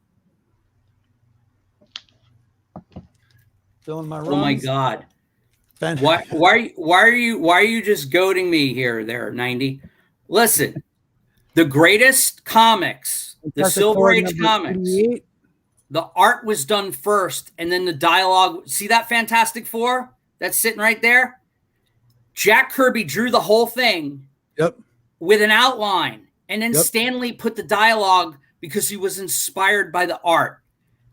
Filling my runs. Oh my God! Why are you just goading me here? There, 90. Listen, the greatest comics, the Silver Age comics. 88. The art was done first, and then the dialogue. See that Fantastic Four that's sitting right there? Jack Kirby drew the whole thing. Yep. With an outline, and then Stan Lee put the dialogue because he was inspired by the art.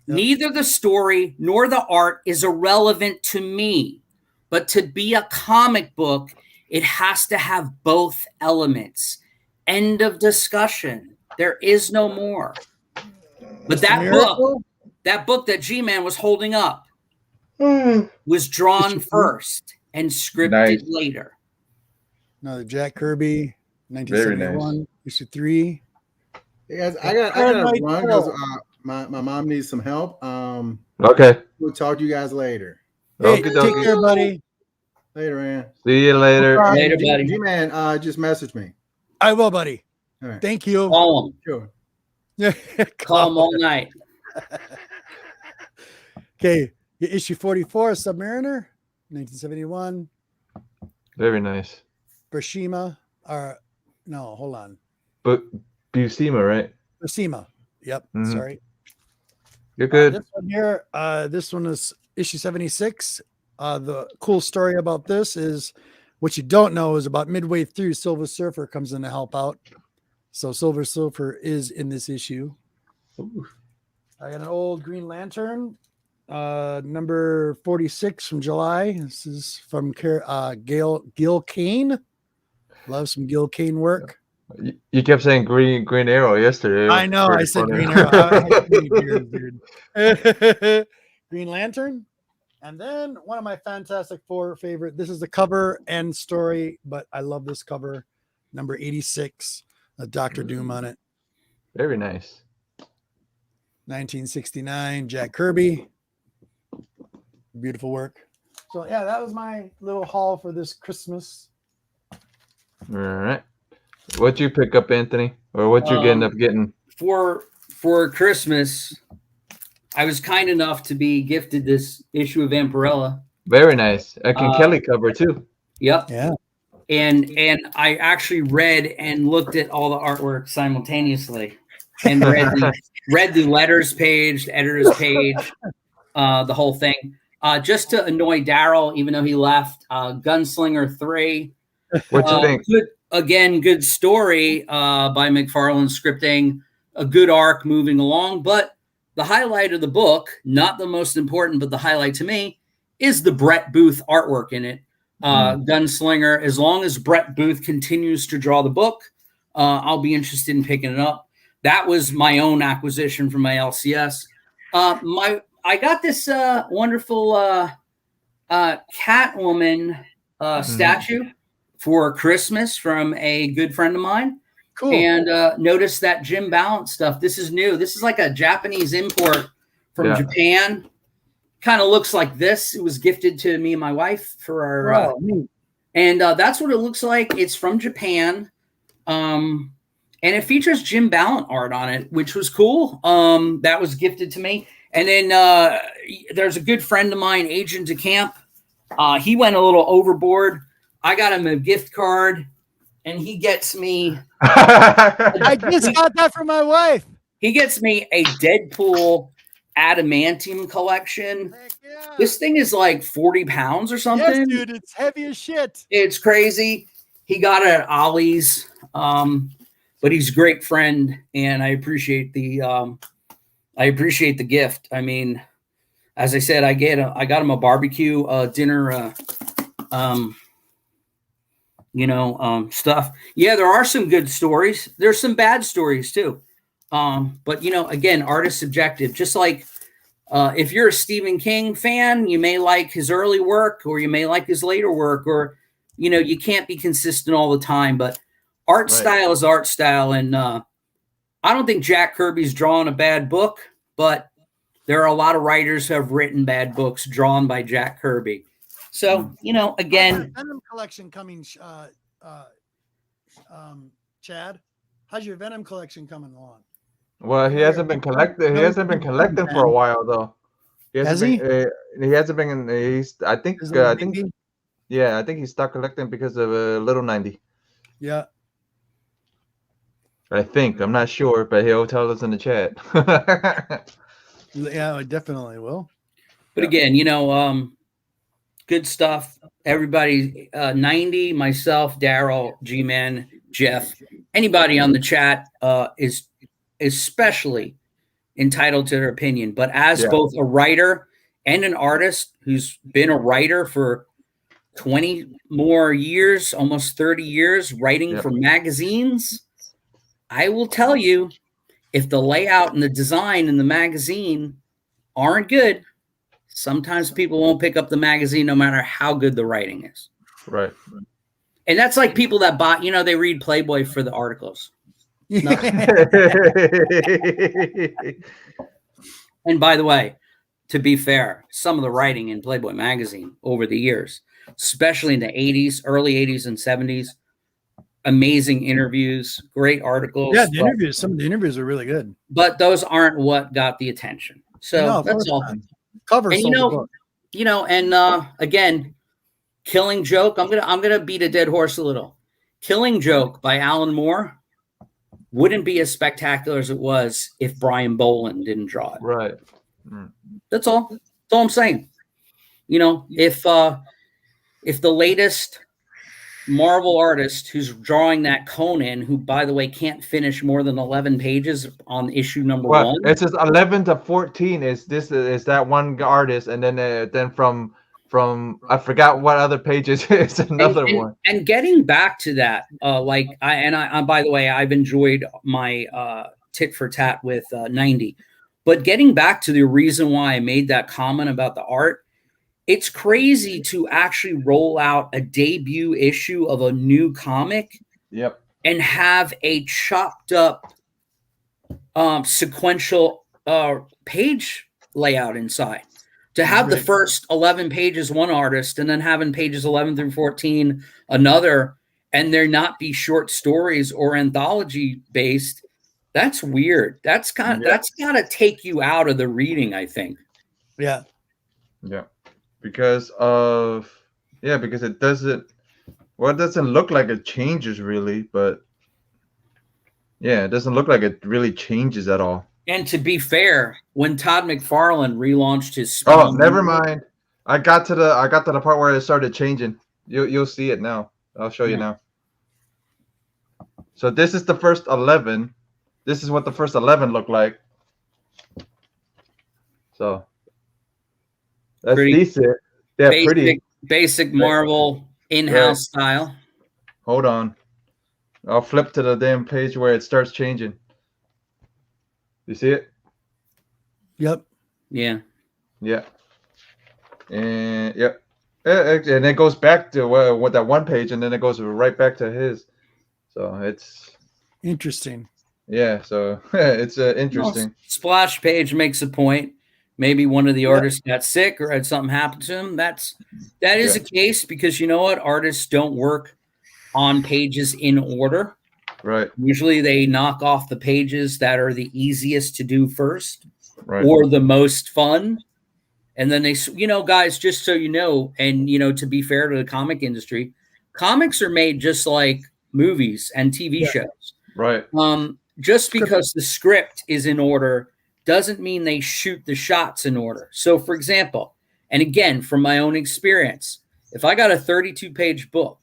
Yep. Neither the story nor the art is irrelevant to me, but to be a comic book, it has to have both elements. End of discussion. There is no more. But that book that G-Man was holding up was drawn first and scripted later. Another Jack Kirby, 1971, issue 3. Hey guys, I got to run because my mom needs some help. Okay. We'll talk to you guys later. Hey, take care, buddy. Later, man. See you later. Later, buddy. G-Man, just message me. I will, buddy. All right. Thank you. Call him. Sure. Call him all night. Okay, issue 44, Submariner, 1971. Very nice. Buscema, or no, hold on. But Buscema, right? Buscema. Yep. Sorry. You're good. This one here, this one is issue 76. The cool story about this is what you don't know is about midway through, Silver Surfer comes in to help out. So Silver Surfer is in this issue. Ooh. I got an old Green Lantern, number 46 from July. This is from Gil Kane. Love some Gil Kane work. You kept saying Green Arrow yesterday. I know. I said Green Arrow. Dude. Green Lantern. And then one of my Fantastic Four favorite. This is the cover and story, but I love this cover. Number 86. Dr. Doom on it. Very nice. 1969, Jack Kirby. Beautiful work. So yeah, that was my little haul for this Christmas. All right. What'd you pick up, Anthony? Or what you end up getting? For Christmas, I was kind enough to be gifted this issue of Vampirella. Very nice. A Ken Kelly cover too. Yep. Yeah. And I actually read and looked at all the artwork simultaneously and read the letters page, the editor's page, the whole thing. Just to annoy Daryl, even though he left. Gunslinger 3. What you think? Good story by McFarlane scripting, a good arc moving along. But the highlight of the book, not the most important, but the highlight to me, is the Brett Booth artwork in it. Gunslinger, as long as Brett Booth continues to draw the book, I'll be interested in picking it up. That was my own acquisition from my LCS. I got this wonderful Catwoman statue for Christmas from a good friend of mine. Cool. And noticed that Jim Balance stuff. This is new. This is like a Japanese import from Japan. Kind of looks like this. It was gifted to me and my wife for our and that's what it looks like. It's from Japan. And it features Jim Ballant art on it, which was cool. That was gifted to me. And then there's a good friend of mine, Agent de Camp. He went a little overboard. I got him a gift card, and he gets me. I just got that from my wife. He gets me a Deadpool Adamantium collection. Yeah. This thing is like 40 pounds or something. Yes, dude, it's heavy as shit. It's crazy. He got it at Ollie's, but he's a great friend, and I appreciate the gift. I mean, as I said, I got him a barbecue dinner stuff. Yeah, there are some good stories. There's some bad stories too. But again, artist subjective. Just like if you're a Stephen King fan, you may like his early work, or you may like his later work, or you can't be consistent all the time. But art style is art style, and I don't think Jack Kirby's drawn a bad book, but there are a lot of writers who have written bad books drawn by Jack Kirby. So, again, Venom collection coming, Chad. How's your Venom collection coming along? Well, he hasn't been collecting. He hasn't been collecting for a while, though. He hasn't been. He hasn't been. He's. I think. Yeah, I think he stopped collecting because of Little 90. Yeah. I think. I'm not sure, but he'll tell us in the chat. Yeah, I definitely will. But again, good stuff. Everybody, 90, myself, Daryl, G-Man, Jeff, anybody on the chat is especially entitled to their opinion. But as both a writer and an artist who's been a writer for 20 more years, almost 30 years, writing for magazines, I will tell you, if the layout and the design in the magazine aren't good, sometimes people won't pick up the magazine no matter how good the writing is. Right. And that's like people that bought, they read Playboy for the articles. And by the way, to be fair, some of the writing in Playboy magazine over the years, especially in the 80s, early 80s and 70s, amazing interviews, great articles. Yeah, some of the interviews are really good. But those aren't what got the attention. So that's all. Cover and again, Killing Joke. I'm gonna beat a dead horse a little. Killing Joke by Alan Moore wouldn't be as spectacular as it was if Brian Boland didn't draw it. Right. That's all. That's all I'm saying. If the latest Marvel artist who's drawing that Conan, who by the way can't finish more than 11 pages on issue number 1. It's just 11 to 14 is that one artist, and then from I forgot what other pages it's another one. And getting back to that, I by the way, I've enjoyed my tit for tat with 90, but getting back to the reason why I made that comment about the art. It's crazy to actually roll out a debut issue of a new comic and have a chopped up sequential page layout inside. To have the first 11 pages one artist and then having pages 11 through 14 another, and there not be short stories or anthology based, that's weird. That's got to take you out of the reading, I think. Yeah. Yeah. Because it doesn't look like it changes really, but it doesn't look like it really changes at all. And to be fair, when Todd McFarlane relaunched his never mind. I got to the part where it started changing. You'll see it now. I'll show you now. So this is the first 11. This is what the first 11 look like. So that's decent. Yeah, pretty. Basic Marvel in-house style. Hold on. I'll flip to the damn page where it starts changing. You see it? Yep. Yeah. Yeah. And and it goes back to what that one page, and then it goes right back to his. So it's interesting. Yeah. So it's interesting. Splash page makes a point. Maybe one of the artists got sick or had something happen to him. That is a case because you know what? Artists don't work on pages in order. Right. Usually they knock off the pages that are the easiest to do first or the most fun. And then they, guys, just so you know, and, to be fair to the comic industry, comics are made just like movies and TV shows. Right. Just because the script is in order doesn't mean they shoot the shots in order. So, for example, and again, from my own experience, if I got a 32-page book,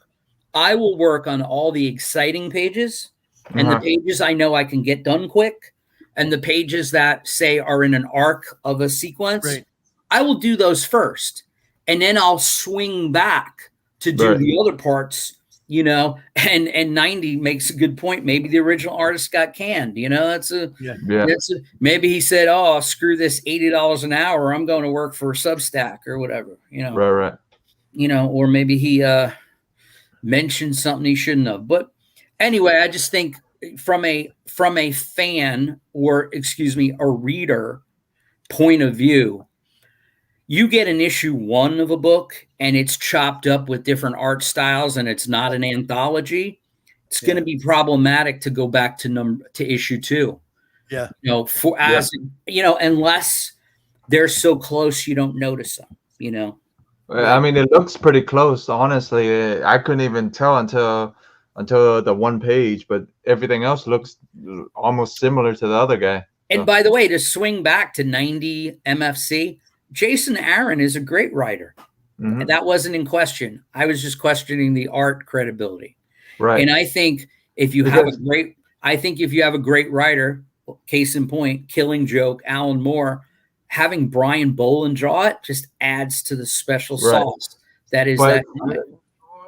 I will work on all the exciting pages and the pages I know I can get done quick and the pages that, say, are in an arc of a sequence. Right. I will do those first, and then I'll swing back to do the other parts you know, and 90 makes a good point. Maybe the original artist got canned, you know, maybe he said, oh, screw this $80 an hour. I'm going to work for Substack or whatever, you know, right. You know, or maybe he mentioned something he shouldn't have. But anyway, I just think from a fan, or excuse me, a reader point of view, you get an issue 1 of a book and it's chopped up with different art styles and it's not an anthology, it's going to be problematic to go back to issue 2. Yeah. You know, you know, unless they're so close you don't notice them, you know. I mean, it looks pretty close, honestly. I couldn't even tell until the one page, but everything else looks almost similar to the other guy. And by the way, to swing back to 90 MFC, Jason Aaron is a great writer. Mm-hmm. And that wasn't in question. I was just questioning the art credibility. Right. And I think if you have a great writer, case in point, Killing Joke, Alan Moore, having Brian Boland draw it just adds to the special sauce. That is that.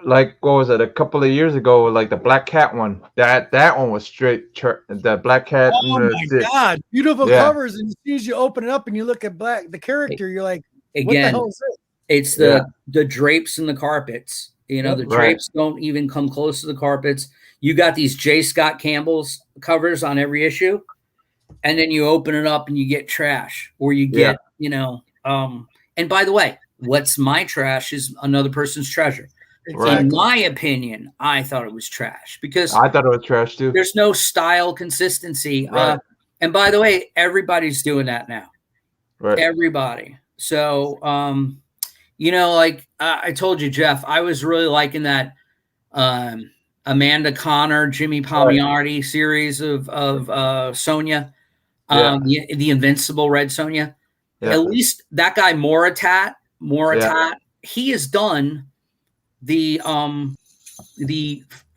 Like, what was it? A couple of years ago, like the Black Cat one. That one was straight. The Black Cat. Oh my God! Beautiful covers, and as soon as you open it up and you look at the character, you're like, again, what the hell is it? It's the drapes and the carpets. You know, the drapes don't even come close to the carpets. You got these J. Scott Campbell's covers on every issue, and then you open it up and you get trash, or you get, you know. And by the way, what's my trash is another person's treasure. Exactly. In my opinion, I thought it was trash because I thought it was trash too. There's no style consistency. Right. And by the way, everybody's doing that now. Right. Everybody. So, you know, like I told you, Jeff, I was really liking that Amanda Connor, Jimmy Palmiotti series of Sonia, the Invincible Red Sonia. Yeah. At least that guy Moratat, he has done the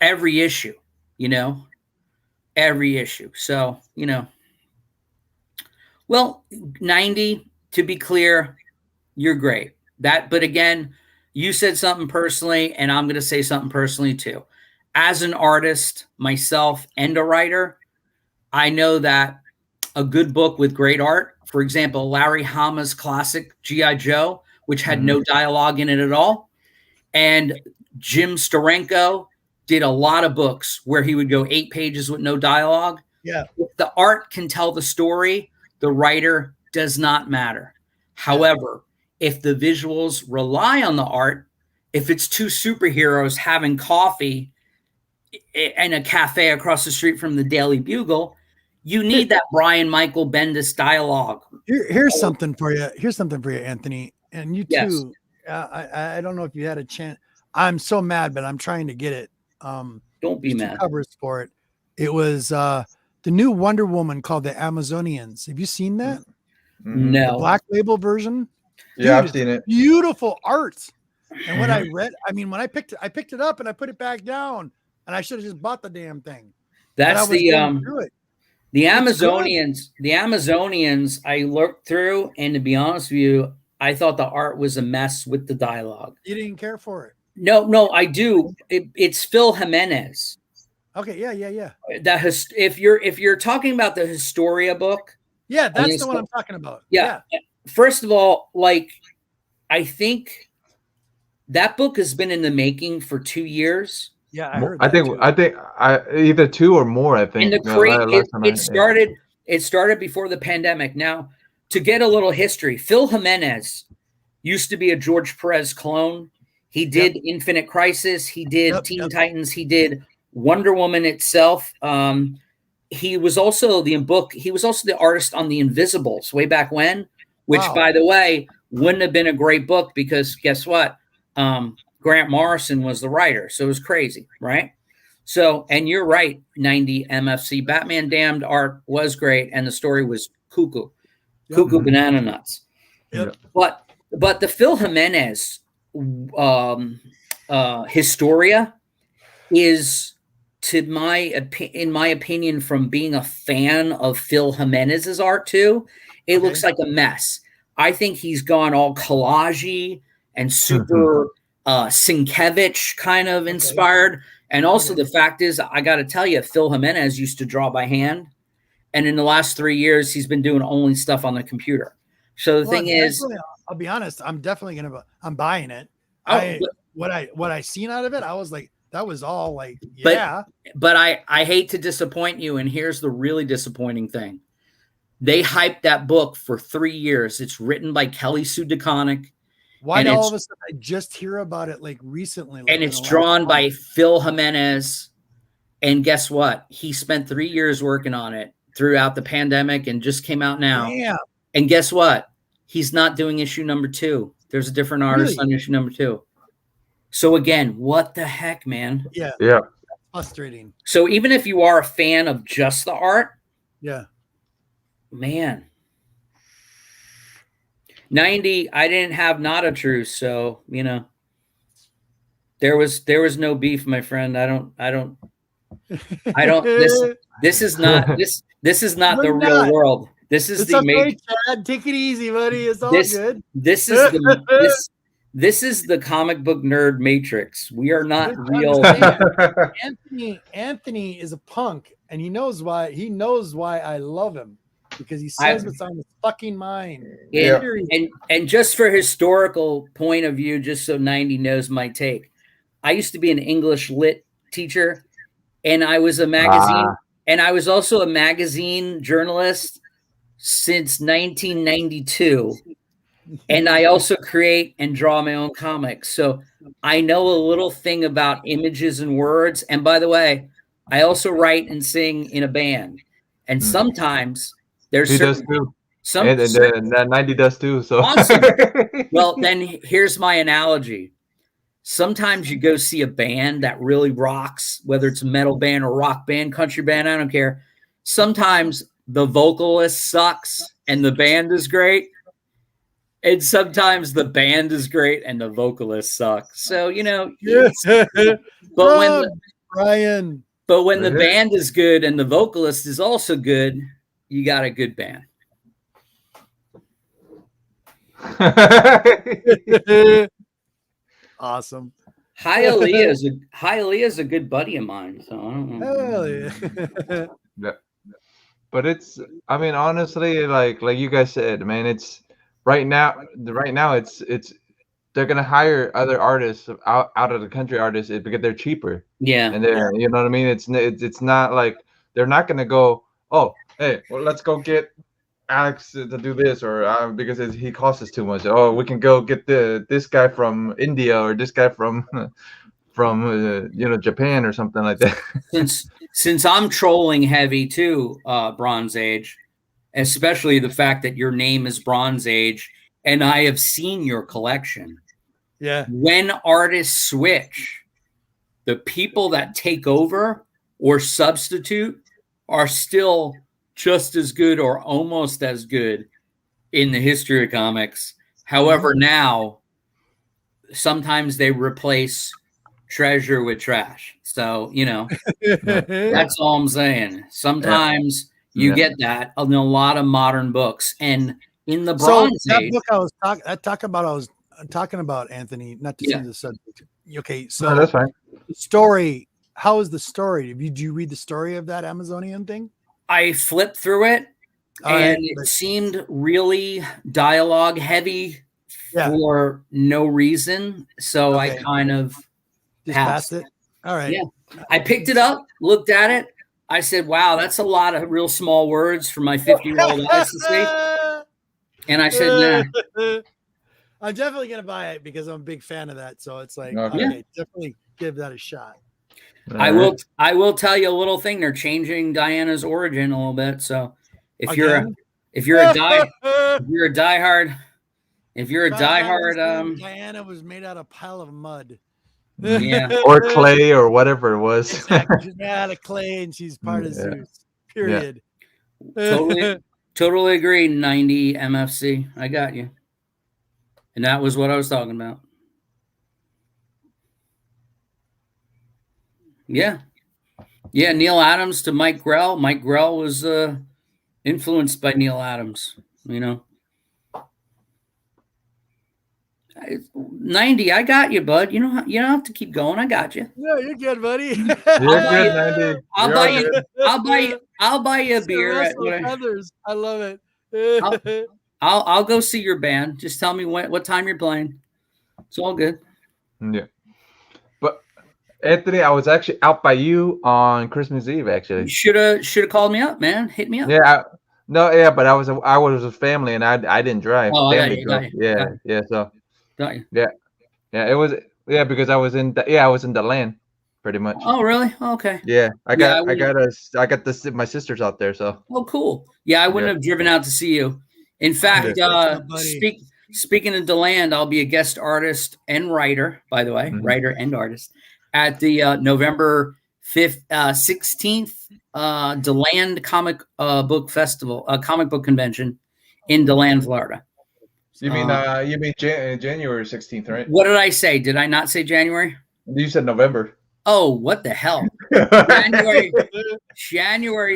every issue, you know, every issue. So, you know, well, 90, to be clear, you're great. But again, you said something personally, and I'm going to say something personally too. As an artist myself and a writer, I know that a good book with great art, for example, Larry Hama's classic G.I. Joe, which had no dialogue in it at all. And Jim Steranko did a lot of books where he would go 8 pages with no dialogue. Yeah. If the art can tell the story, the writer does not matter. However, if the visuals rely on the art, if it's 2 superheroes having coffee in a cafe across the street from the Daily Bugle, you need that Brian Michael Bendis dialogue. Here's something for you. Here's something for you, Anthony. And you too. I don't know if you had a chance. I'm so mad, but I'm trying to get it. Don't be mad. Covers for it. It was the new Wonder Woman called the Amazonians. Have you seen that? No. The Black Label version. Yeah, I've seen it. Beautiful art. And when I read, I mean, when I picked it up and I put it back down, and I should have just bought the damn thing. That's the Amazonians. The Amazonians I looked through, and to be honest with you, I thought the art was a mess with the dialogue. You didn't care for it? No, I do. It's Phil Jimenez. Okay, yeah. If you're talking about the Historia book, that's the one I'm talking about. Yeah. First of all, like, I think that book has been in the making for 2 years. Yeah, I heard. I think either 2 or more. I think. And it started before the pandemic. Now, to get a little history, Phil Jimenez used to be a George Perez clone. He did Infinite Crisis. He did Teen Titans. He did Wonder Woman itself. He was also the artist on The Invisibles way back when, which, by the way, wouldn't have been a great book because guess what? Grant Morrison was the writer. So it was crazy, right? So, and you're right, 90 MFC. Batman Damned art was great, and the story was cuckoo banana nuts. Yep. But the Phil Jimenez Historia is, in my opinion, from being a fan of Phil Jimenez's art too, it looks like a mess. I think he's gone all collage-y and super Sienkiewicz kind of inspired. And also the fact is, I got to tell you, Phil Jimenez used to draw by hand. And in the last 3 years, he's been doing only stuff on the computer. So the thing is, I'll be honest, I'm definitely I'm buying it. What I seen out of it, I was like, that was all like, yeah. But I hate to disappoint you. And here's the really disappointing thing. They hyped that book for 3 years. It's written by Kelly Sue DeConnick. Why did all of a sudden I just hear about it like recently? Like, and it's drawn by Phil Jimenez. And guess what? He spent 3 years working on it throughout the pandemic and just came out now. Damn. And guess what? He's not doing issue number 2. There's a different artist on issue number 2. So again, what the heck, man? Yeah. Frustrating. So even if you are a fan of just the art, man. 90, I didn't have not a truce, so there was no beef, my friend. I don't this is not the real world. This is the okay, Chad. Take it easy, buddy. It's all good. This is the comic book nerd matrix. We are not real. Anthony is a punk, and he knows why I love him, because he says what's on his fucking mind. And just for historical point of view, just so 90 knows my take, I used to be an English lit teacher, and I was a magazine, and I was also a magazine journalist since 1992. And I also create and draw my own comics. So I know a little thing about images and words. And by the way, I also write and sing in a band. And sometimes there's he does too. And 90 does too. So awesome. Well, then here's my analogy. Sometimes you go see a band that really rocks, whether it's a metal band or rock band, country band, I don't care. Sometimes the vocalist sucks and the band is great. And sometimes the band is great and the vocalist sucks. So, but when the band is good and the vocalist is also good, you got a good band. Awesome. Hialeah is a good buddy of mine. So I don't know. Hell yeah. But it's, I mean, honestly, like you guys said, man, it's right now it's they're gonna hire other artists out of the country artists because they're cheaper. Yeah. And they're, you know what I mean? It's not like they're not gonna go, oh, hey, well, let's go get Alex to do this, or because he costs us too much. Oh, we can go get this guy from India or this guy from Japan or something like that. Since I'm trolling heavy too, Bronze Age, especially the fact that your name is Bronze Age, and I have seen your collection. Yeah. When artists switch, the people that take over or substitute are still just as good or almost as good in the history of comics. However, now sometimes they replace treasure with trash. So, that's all I'm saying. Sometimes you get that in a lot of modern books. And in the Bronze Age, book I was talking about, Anthony, not to change the subject. Okay, so no, that's fine. The story, how is the story? Did you read the story of that Amazonian thing? I flipped through it, it seemed really dialogue heavy for no reason. So I kind of just passed it. All right. Yeah. I picked it up, looked at it. I said, wow, that's a lot of real small words for my 50-year-old eyes to see. And I said, nah. I'm definitely going to buy it because I'm a big fan of that. So it's like, okay, definitely give that a shot. I will tell you a little thing. They're changing Diana's origin a little bit. So if you're a diehard, Diana was made out of a pile of mud. Yeah. Or clay or whatever it was. Exactly. She's made out of clay and she's part of Zeus. Period. Totally agree. 90 MFC. I got you. And that was what I was talking about. Yeah. Yeah. Neil Adams to Mike Grell. Mike Grell was influenced by Neil Adams, 90. I got you, bud. You don't have to keep going. I got you. No, you're good, buddy. You're good, 90. I'll You're buy all you. good. I'll buy you a beer. Feathers. I love it. I'll go see your band. Just tell me what time you're playing. It's all good. Yeah. But Anthony, I was actually out by you on Christmas Eve. Actually, Should have called me up, man. Hit me up. Yeah. But I was with family and I didn't drive. Oh, Family got drove. you. Yeah. So Got you. yeah. It was because I was in the land, pretty much. Oh, really? Okay. Yeah. I got my sisters out there. So. Oh, cool. Yeah, I wouldn't have driven out to see you. In fact, speaking of DeLand, I'll be a guest artist and writer, by the way, writer and artist, at the November 5th, 16th DeLand Comic Book Festival, Comic Book Convention in DeLand, Florida. You mean January 16th, right? What did I say? Did I not say January? You said November. Oh, what the hell? January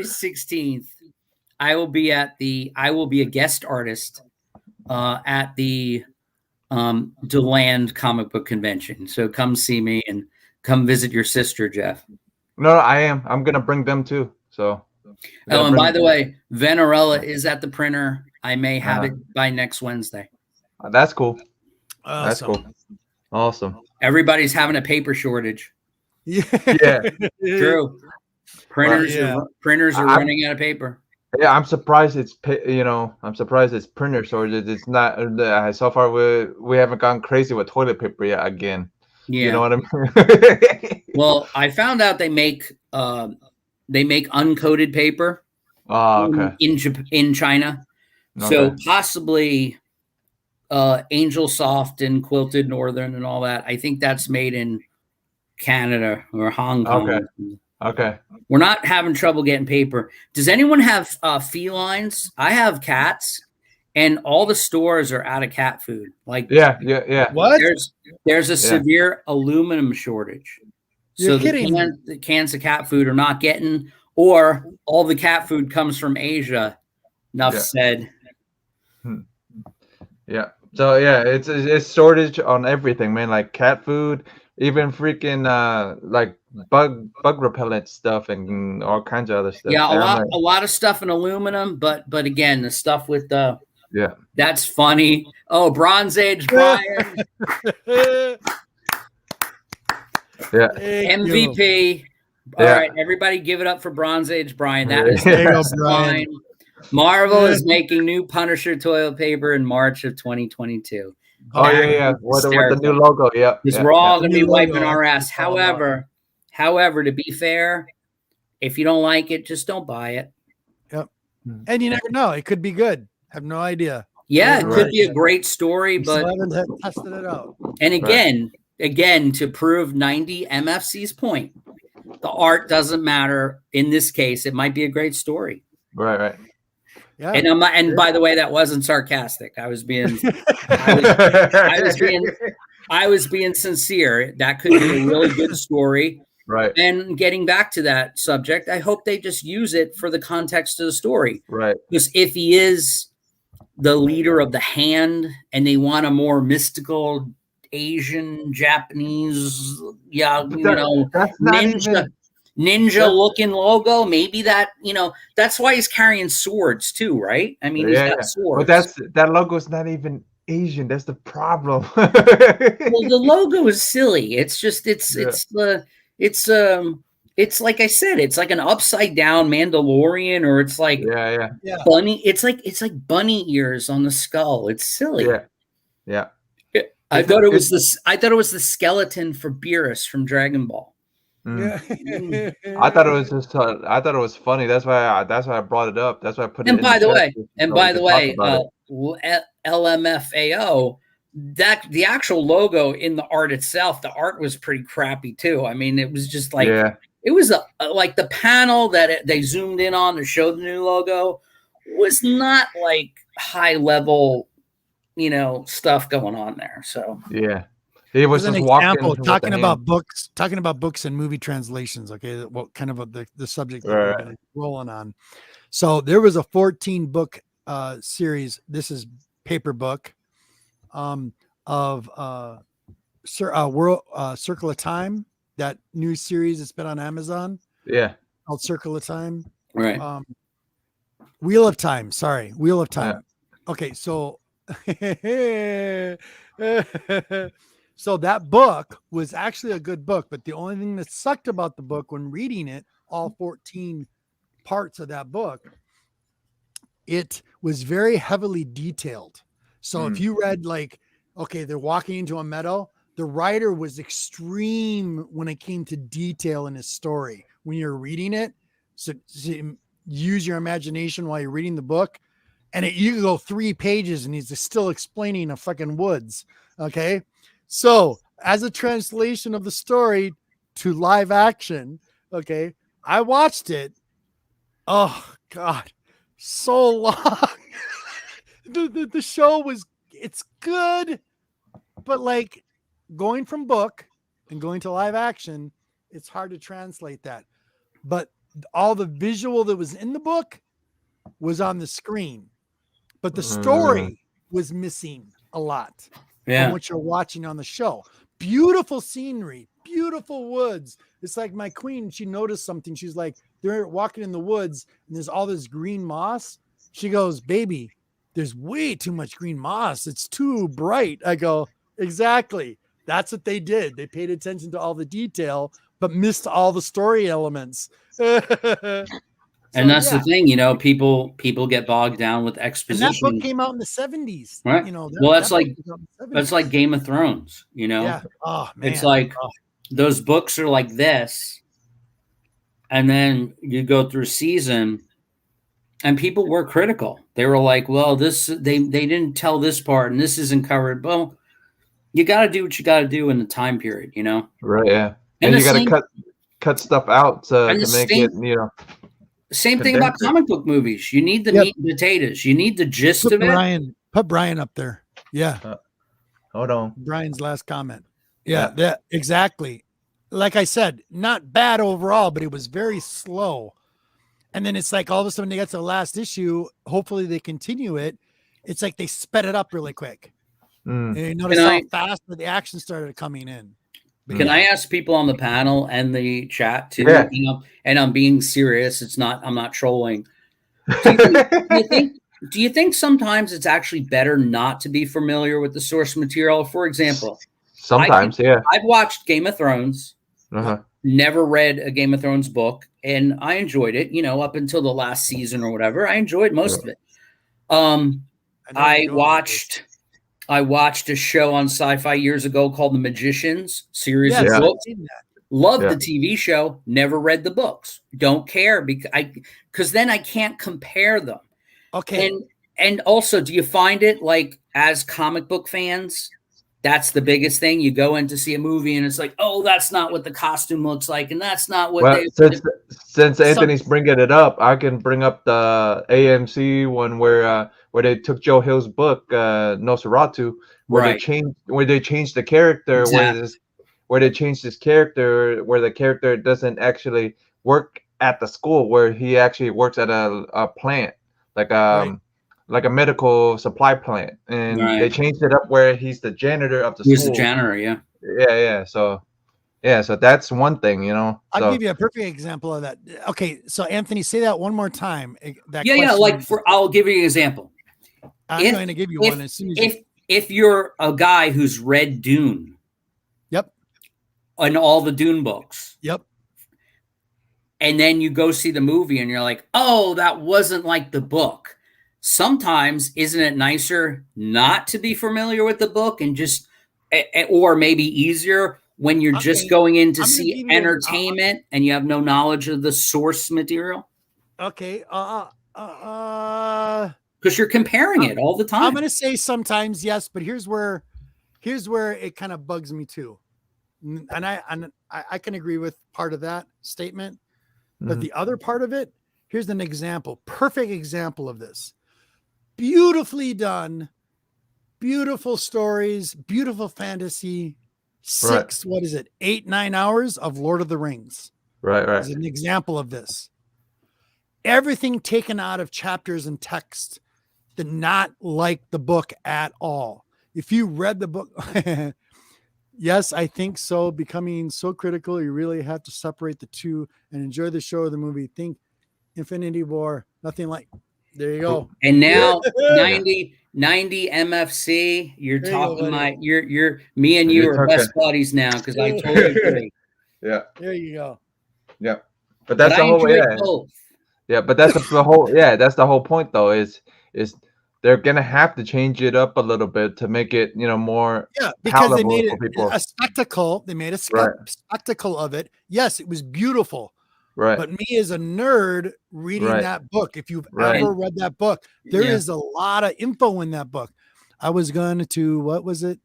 16th. I will be a guest artist at the DeLand Comic Book Convention. So come see me and come visit your sister, Jeff. No, I am. I'm gonna bring them too. So. Oh, and by the way, Venerella is at the printer. I may have it by next Wednesday. That's cool. Awesome. That's cool. Awesome. Everybody's having a paper shortage. Yeah. True. Printers are running out of paper. Yeah, I'm surprised it's printer shortage. It's not so far. We haven't gone crazy with toilet paper yet again. Yeah. You know what I mean? Well, I found out they make uncoated paper. Oh, okay. In China. Okay. So possibly Angel Soft and Quilted Northern and all that. I think that's made in Canada or Hong Kong. Okay. We're not having trouble getting paper. Does anyone have felines? I have cats, and all the stores are out of cat food. Like yeah. What? There's a severe aluminum shortage. You're kidding me. The cans of cat food are not getting, or all the cat food comes from Asia. Enough said. Yeah. So it's shortage on everything, man. Like cat food, even freaking like bug repellent stuff and all kinds of other stuff. Yeah, a lot of stuff in aluminum, but again, the stuff with the that's funny. Oh, Bronze Age Brian. MVP. All right, everybody give it up for Bronze Age Brian. That is fine. Marvel is making new Punisher toilet paper in March of 2022. Oh yeah. With the new logo, because we're all gonna be wiping our ass. However, to be fair, if you don't like it, just don't buy it. Yep. And you never know; it could be good. Have no idea. Yeah, it could be a great story, but I haven't tested it out. And again, to prove 90 MFC's point, the art doesn't matter. In this case, it might be a great story. Right. Yeah. And by the way, that wasn't sarcastic. I was being sincere. That could be a really good story. Right. And getting back to that subject, I hope they just use it for the context of the story. Right. Because if he is the leader of the Hand and they want a more mystical Asian, Japanese, ninja looking logo, maybe that, that's why he's carrying swords too, right? I mean, he's got swords. But that logo's not even Asian. That's the problem. Well, the logo is silly. It's just it's like I said, it's like an upside down Mandalorian, or it's like bunny. It's like bunny ears on the skull. It's silly. Yeah. I thought it was the skeleton for Beerus from Dragon Ball. I thought it was funny. That's why I brought it up. That's why I put it. And by the way, LMFAO. That the actual logo in the art itself, the art was pretty crappy too. I mean, it was just like it was like the panel that they zoomed in on to show the new logo was not like high level, stuff going on there. So he was just walking. Talking about books and movie translations. Okay, what kind of the subject that we're going to rolling on. So there was a 14 book series. This is paper book. of World Circle of Time, that new series that's been on Amazon. Yeah. Called Circle of Time. Right. Wheel of Time. Sorry, Wheel of Time. Yeah. Okay, so so that book was actually a good book, but the only thing that sucked about the book when reading it, all 14 parts of that book, it was very heavily detailed. So if you read like, okay, they're walking into a meadow, the writer was extreme when it came to detail in his story. When you're reading it, so use your imagination while you're reading the book, and you can go 3 pages and he's still explaining a fucking woods. Okay. So as a translation of the story to live action, okay, I watched it. Oh God, so long. the show it's good, but like going from book and going to live action, it's hard to translate that. But all the visual that was in the book was on the screen, but the story was missing a lot from what you're watching on the show. Beautiful scenery, beautiful woods. It's like my queen, she noticed something. She's like, they're walking in the woods and there's all this green moss. She goes, baby, there's way too much green moss. It's too bright. I go, exactly. That's what they did. They paid attention to all the detail, but missed all the story elements. And that's the thing, people get bogged down with exposition. And that book came out in the 70s. Right. Well, that's like Game of Thrones, Yeah. Oh, man. It's like those books are like this. And then you go through season and people were critical. They were like, well, they didn't tell this part and this isn't covered. Well, you got to do what you got to do in the time period, Right. Yeah. And you got to cut stuff out to make it, Same thing about comic book movies. You need the meat and potatoes. You need the gist of it. Put Brian up there. Yeah. Hold on. Brian's last comment. Yeah, exactly. Like I said, not bad overall, but it was very slow. And then it's like all of a sudden they get to the last issue. Hopefully they continue it. It's like they sped it up really quick. And you notice how fast the action started coming in. Can I ask people on the panel and the chat too? Yeah. And I'm being serious. I'm not trolling. Do you think sometimes it's actually better not to be familiar with the source material? For example, sometimes, I've watched Game of Thrones, never read a Game of Thrones book, and I enjoyed it, up until the last season or whatever. I enjoyed most of it. I watched a show on Sci-Fi years ago called The Magicians series of books. Loved the TV show, never read the books. Don't care because then I can't compare them. Okay. And also, do you find it like as comic book fans, that's the biggest thing? You go in to see a movie and it's like, oh, that's not what the costume looks like, and that's not what since Anthony's bringing it up, I can bring up the AMC one where they took Joe Hill's book Nosferatu, where they changed the character, where they changed his character, where the character doesn't actually work at the school, where he actually works at a plant, like a medical supply plant, and they changed it up where he's the janitor of the school. He's the janitor, yeah. So that's one thing, I'll give you a perfect example of that. Okay, so Anthony, say that one more time. I'll give you an example. I'm going to give you one as soon as if you're a guy who's read Dune. Yep. And all the Dune books. Yep. And then you go see the movie and you're like, oh, that wasn't like the book. Sometimes isn't it nicer not to be familiar with the book and just, or maybe easier when you're just going in to see entertainment and you have no knowledge of the source material? Okay. Because you're comparing it all the time. I'm going to say sometimes yes, but here's where it kind of bugs me too. And I can agree with part of that statement, but the other part of it, here's an example, perfect example of this. Beautifully done, beautiful stories, beautiful fantasy. 8, 9 hours of Lord of the Rings. Right. Is an example of this. Everything taken out of chapters and text did not like the book at all. if you read the book, yes, I think so. Becoming so critical, you really have to separate the two and enjoy the show or the movie. Think Infinity War, nothing like. There you go. And now 90 MFC. You're There you go, talking buddy. you're me and you You're are talking. best buddies now because I totally agree. Yeah. There you go. Yeah. But that's But the I whole enjoyed both. Yeah, but that's the whole that's the whole point though is they're gonna have to change it up a little bit to make it, more because they palatable made for it people. a spectacle. They made a Right. spectacle of it. Yes, it was beautiful. Right. But me as a nerd reading Right. that book, if you've Right. ever read that book, there Yeah. is a lot of info in that book. I was going to, what was it?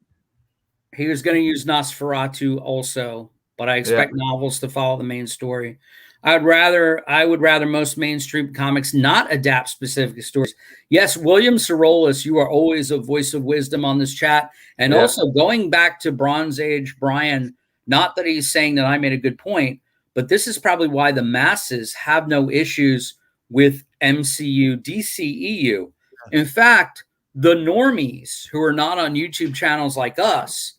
He was going to use Nosferatu also, but I expect novels to follow the main story. I would rather most mainstream comics not adapt specific stories. Yes, William Sorolis, you are always a voice of wisdom on this chat. And also going back to Bronze Age Brian, not that he's saying that I made a good point, but this is probably why the masses have no issues with MCU, DCEU. In fact, the normies who are not on YouTube channels like us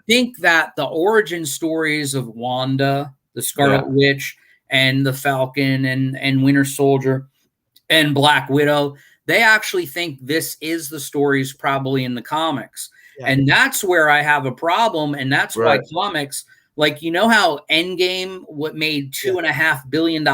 think that the origin stories of Wanda, the Scarlet Witch, and the Falcon and Winter Soldier and Black Widow, they actually think this is the stories probably in the comics. Yeah. And that's where I have a problem. And that's why comics, like, how Endgame made $2.5 billion,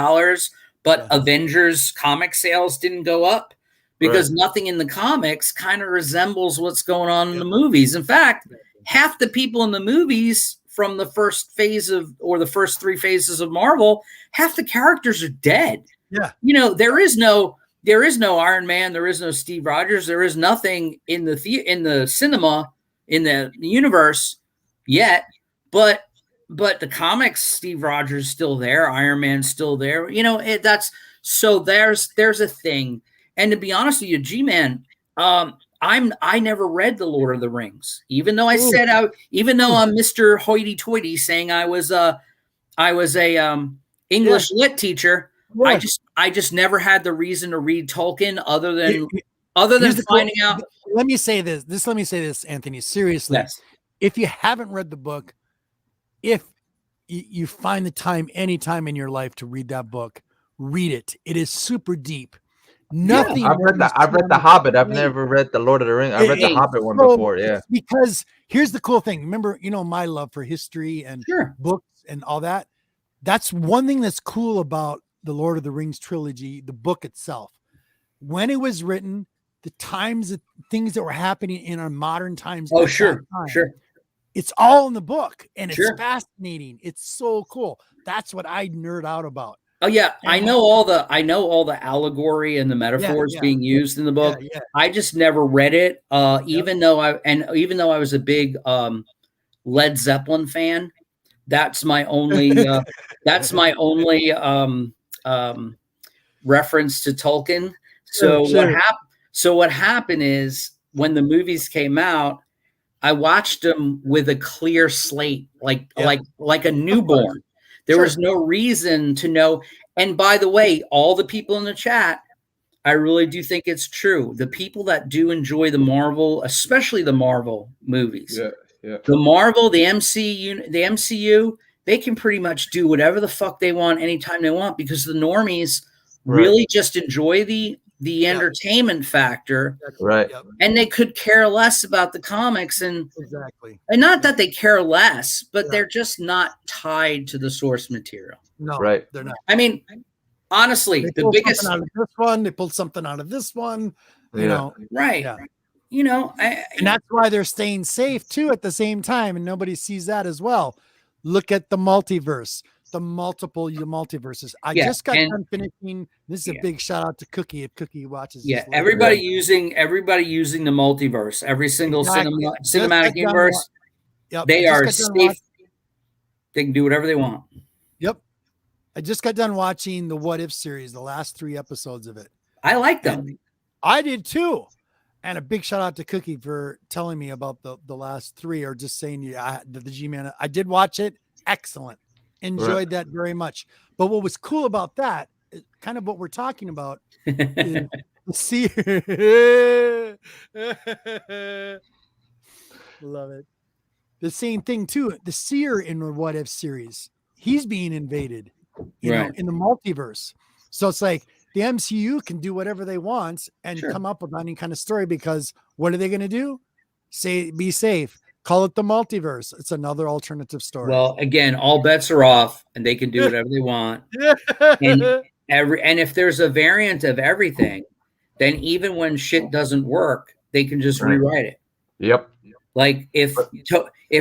but Avengers comic sales didn't go up because nothing in the comics kind of resembles what's going on in the movies. In fact, half the people in the movies from the first phase or the first 3 phases of Marvel, half the characters are dead. Yeah. There is no Iron Man. There is no Steve Rogers. There is nothing in the cinema, in the universe yet, but the comics, Steve Rogers is still there. Iron Man's still there. There's a thing. And to be honest with you, G-Man, I never read The Lord of the Rings, even though even though I'm Mr. Hoity-toity saying I was a English lit teacher. Yeah. I just never had the reason to read Tolkien other than finding out. Let me say this, Anthony, seriously. Yes. If you haven't read the book, if you find the time anytime in your life to read that book, read it. It is super deep. Nothing. I've read the Hobbit. I've never read the Lord of the Rings. I read the Hobbit one before. Yeah. Because here's the cool thing. Remember, my love for history and books and all that. That's one thing that's cool about the Lord of the Rings trilogy, the book itself. When it was written, the things that were happening in our modern times. Oh, sure. It's all in the book, and it's fascinating. It's so cool. That's what I nerd out about. Oh yeah, I know all the allegory and the metaphors being used in the book. I just never read it. Even though I was a big Led Zeppelin fan, that's my only reference to Tolkien. So what happened is when the movies came out, I watched them with a clear slate, like a newborn. There was no reason to know. And by the way, all the people in the chat, I really do think it's true. The people that do enjoy the Marvel, especially the Marvel movies, the Marvel, the MCU, they can pretty much do whatever the fuck they want anytime they want because the normies really just enjoy the entertainment factor, and they could care less about the comics and not that they care less, but they're just not tied to the source material. No, they're not. I mean, honestly, the biggest out of this one, they pulled something out of this one, right? Yeah. And that's why they're staying safe too at the same time, and nobody sees that as well. Look at the multiverse. The multiverses. I just got done finishing. This is a big shout out to Cookie if Cookie watches. Yeah, everybody using the multiverse, every single cinematic universe. They are safe. They can do whatever they want. Yep. I just got done watching the What If series, the last 3 episodes of it. I like them. And I did too. And a big shout out to Cookie for telling me about the last 3, or just saying the G-Man. I did watch it. Excellent. Enjoyed that very much. But what was cool about that, kind of what we're talking about, is Love it. The same thing too. The Seer in the What If series, he's being invaded, you know, in the multiverse. So it's like the MCU can do whatever they want and come up with any kind of story, because what are they going to do? Say, be safe. Call it the multiverse. It's another alternative story. Well, again, all bets are off, and they can do whatever they want. And if there's a variant of everything, then even when shit doesn't work, they can just rewrite it. Yep. Like if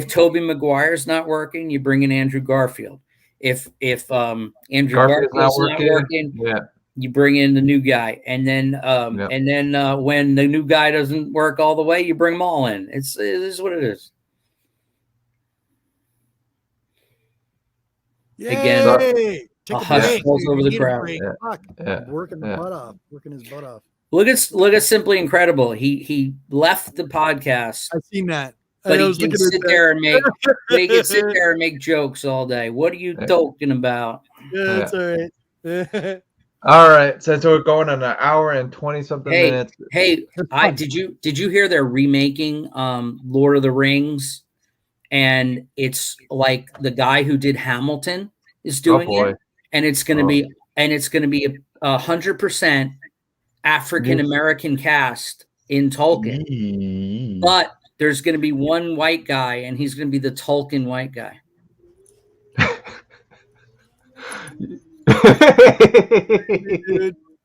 Tobey Maguire's not working, you bring in Andrew Garfield. If Andrew Garfield's not working, you bring in the new guy. And then when the new guy doesn't work all the way, you bring them all in. It is what it is. Yay! Again, take a hush break. falls over the crowd. Working his butt off. Look at Simply Incredible. He left the podcast. I've seen that. But he can sit there and make jokes all day. What are you talking about? Yeah, that's all right. All right, since we're going on an hour and 20-something minutes. Hey, did you hear they're remaking Lord of the Rings? And it's like the guy who did Hamilton is doing it, and it's going to be 100% African American cast in Tolkien, but there's going to be one white guy, and he's going to be the Tolkien white guy.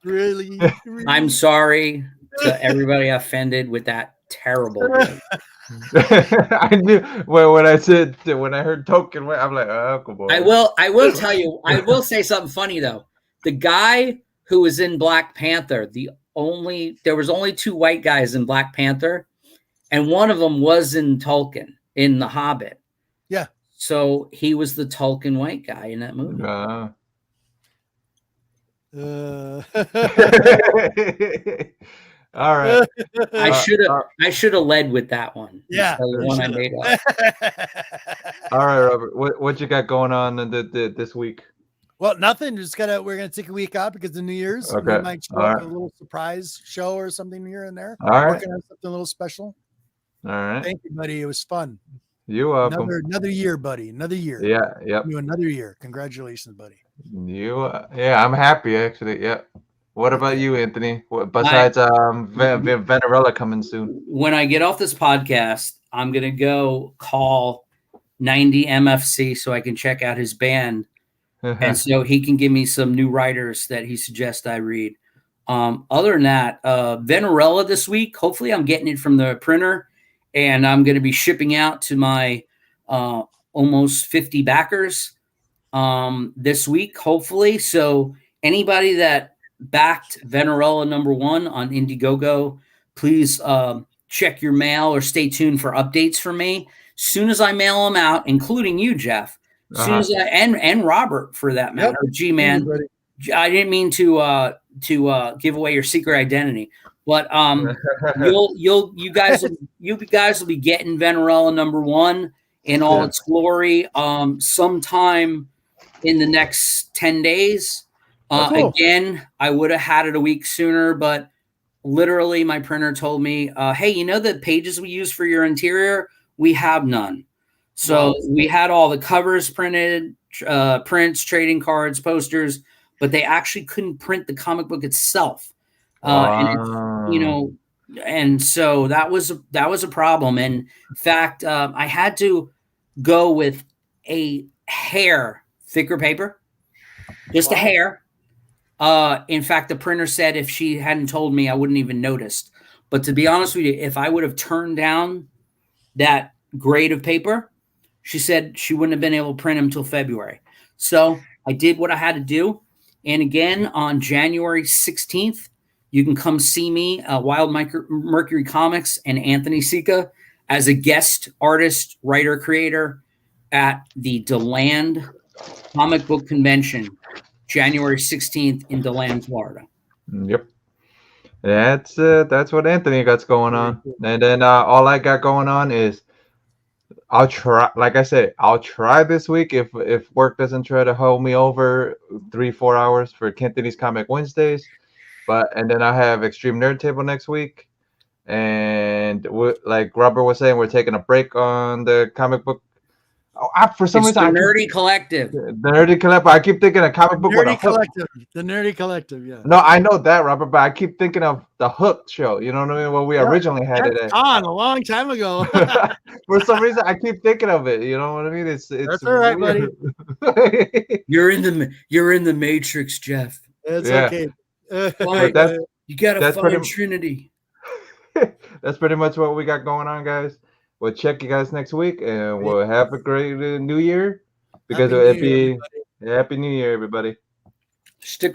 Really? I'm sorry to everybody offended with that terrible joke. I knew when I heard Tolkien, I'm like, oh, come on. I will tell you. I will say something funny though. The guy who was in Black Panther, there was only 2 white guys in Black Panther, and one of them was in Tolkien in The Hobbit. Yeah. So he was the Tolkien white guy in that movie. All right. I should have led with that one. Yeah. The one I made up. All right, Robert. What you got going on this week? Well, nothing. We're gonna take a week out because of New Year's. Okay. We might show up a little surprise show or something here and there. All right. Working on something a little special. All right. Thank you, buddy. It was fun. You're welcome. Another year, buddy. Another year. Yeah. Yep. Another year. Congratulations, buddy. I'm happy actually. Yep. What about you, Anthony? Besides Venerella coming soon? When I get off this podcast, I'm going to go call 90 MFC so I can check out his band. And so he can give me some new writers that he suggests I read. Other than that, Venerella this week, hopefully I'm getting it from the printer, and I'm going to be shipping out to my almost 50 backers this week, hopefully. So anybody that backed Venerella #1 on Indiegogo, please check your mail or stay tuned for updates from me. Soon as I mail them out, including you, Jeff, soon as and Robert for that matter. Yep. G-Man, I didn't mean to give away your secret identity, but you guys will be getting Venerella #1 in all its glory sometime in the next 10 days. Cool. Again, I would have had it a week sooner, but literally my printer told me, hey, the pages we use for your interior, we have none. So we had all the covers printed, prints, trading cards, posters, but they actually couldn't print the comic book itself. And so that was a problem. And in fact, I had to go with a hair thicker paper, just a hair. In fact, the printer said if she hadn't told me, I wouldn't even noticed. But to be honest with you, if I would have turned down that grade of paper, she said she wouldn't have been able to print them until February. So I did what I had to do. And again, on January 16th, you can come see me, Wild Mercury Comics and Anthony Sika, as a guest artist, writer, creator at the DeLand Comic Book Convention, January 16th in DeLand, Florida. Yep. That's what Anthony got going on. And then all I got going on is I'll try, like I said, I'll try this week if work doesn't try to hold me over 3-4 hours for Anthony's Comic Wednesdays. And then I have Extreme Nerd Table next week. And like Robert was saying, we're taking a break on the comic book. Oh, for some It's reason, the Nerdy Collective. The Nerdy Collective. I keep thinking a comic book with a Nerdy hook. Collective. The Nerdy Collective, yeah. No, I know that, Robert, but I keep thinking of the Hook show. You know what I mean? When we originally had it. On a long time ago. For some reason, I keep thinking of it. You know what I mean? It's That's all right, weird. buddy. You're in the Matrix, Jeff. It's okay. You gotta find Trinity. That's pretty much what we got going on, guys. We'll check you guys next week, and we'll have a great New Year. Because Happy New Year, everybody. Stick around.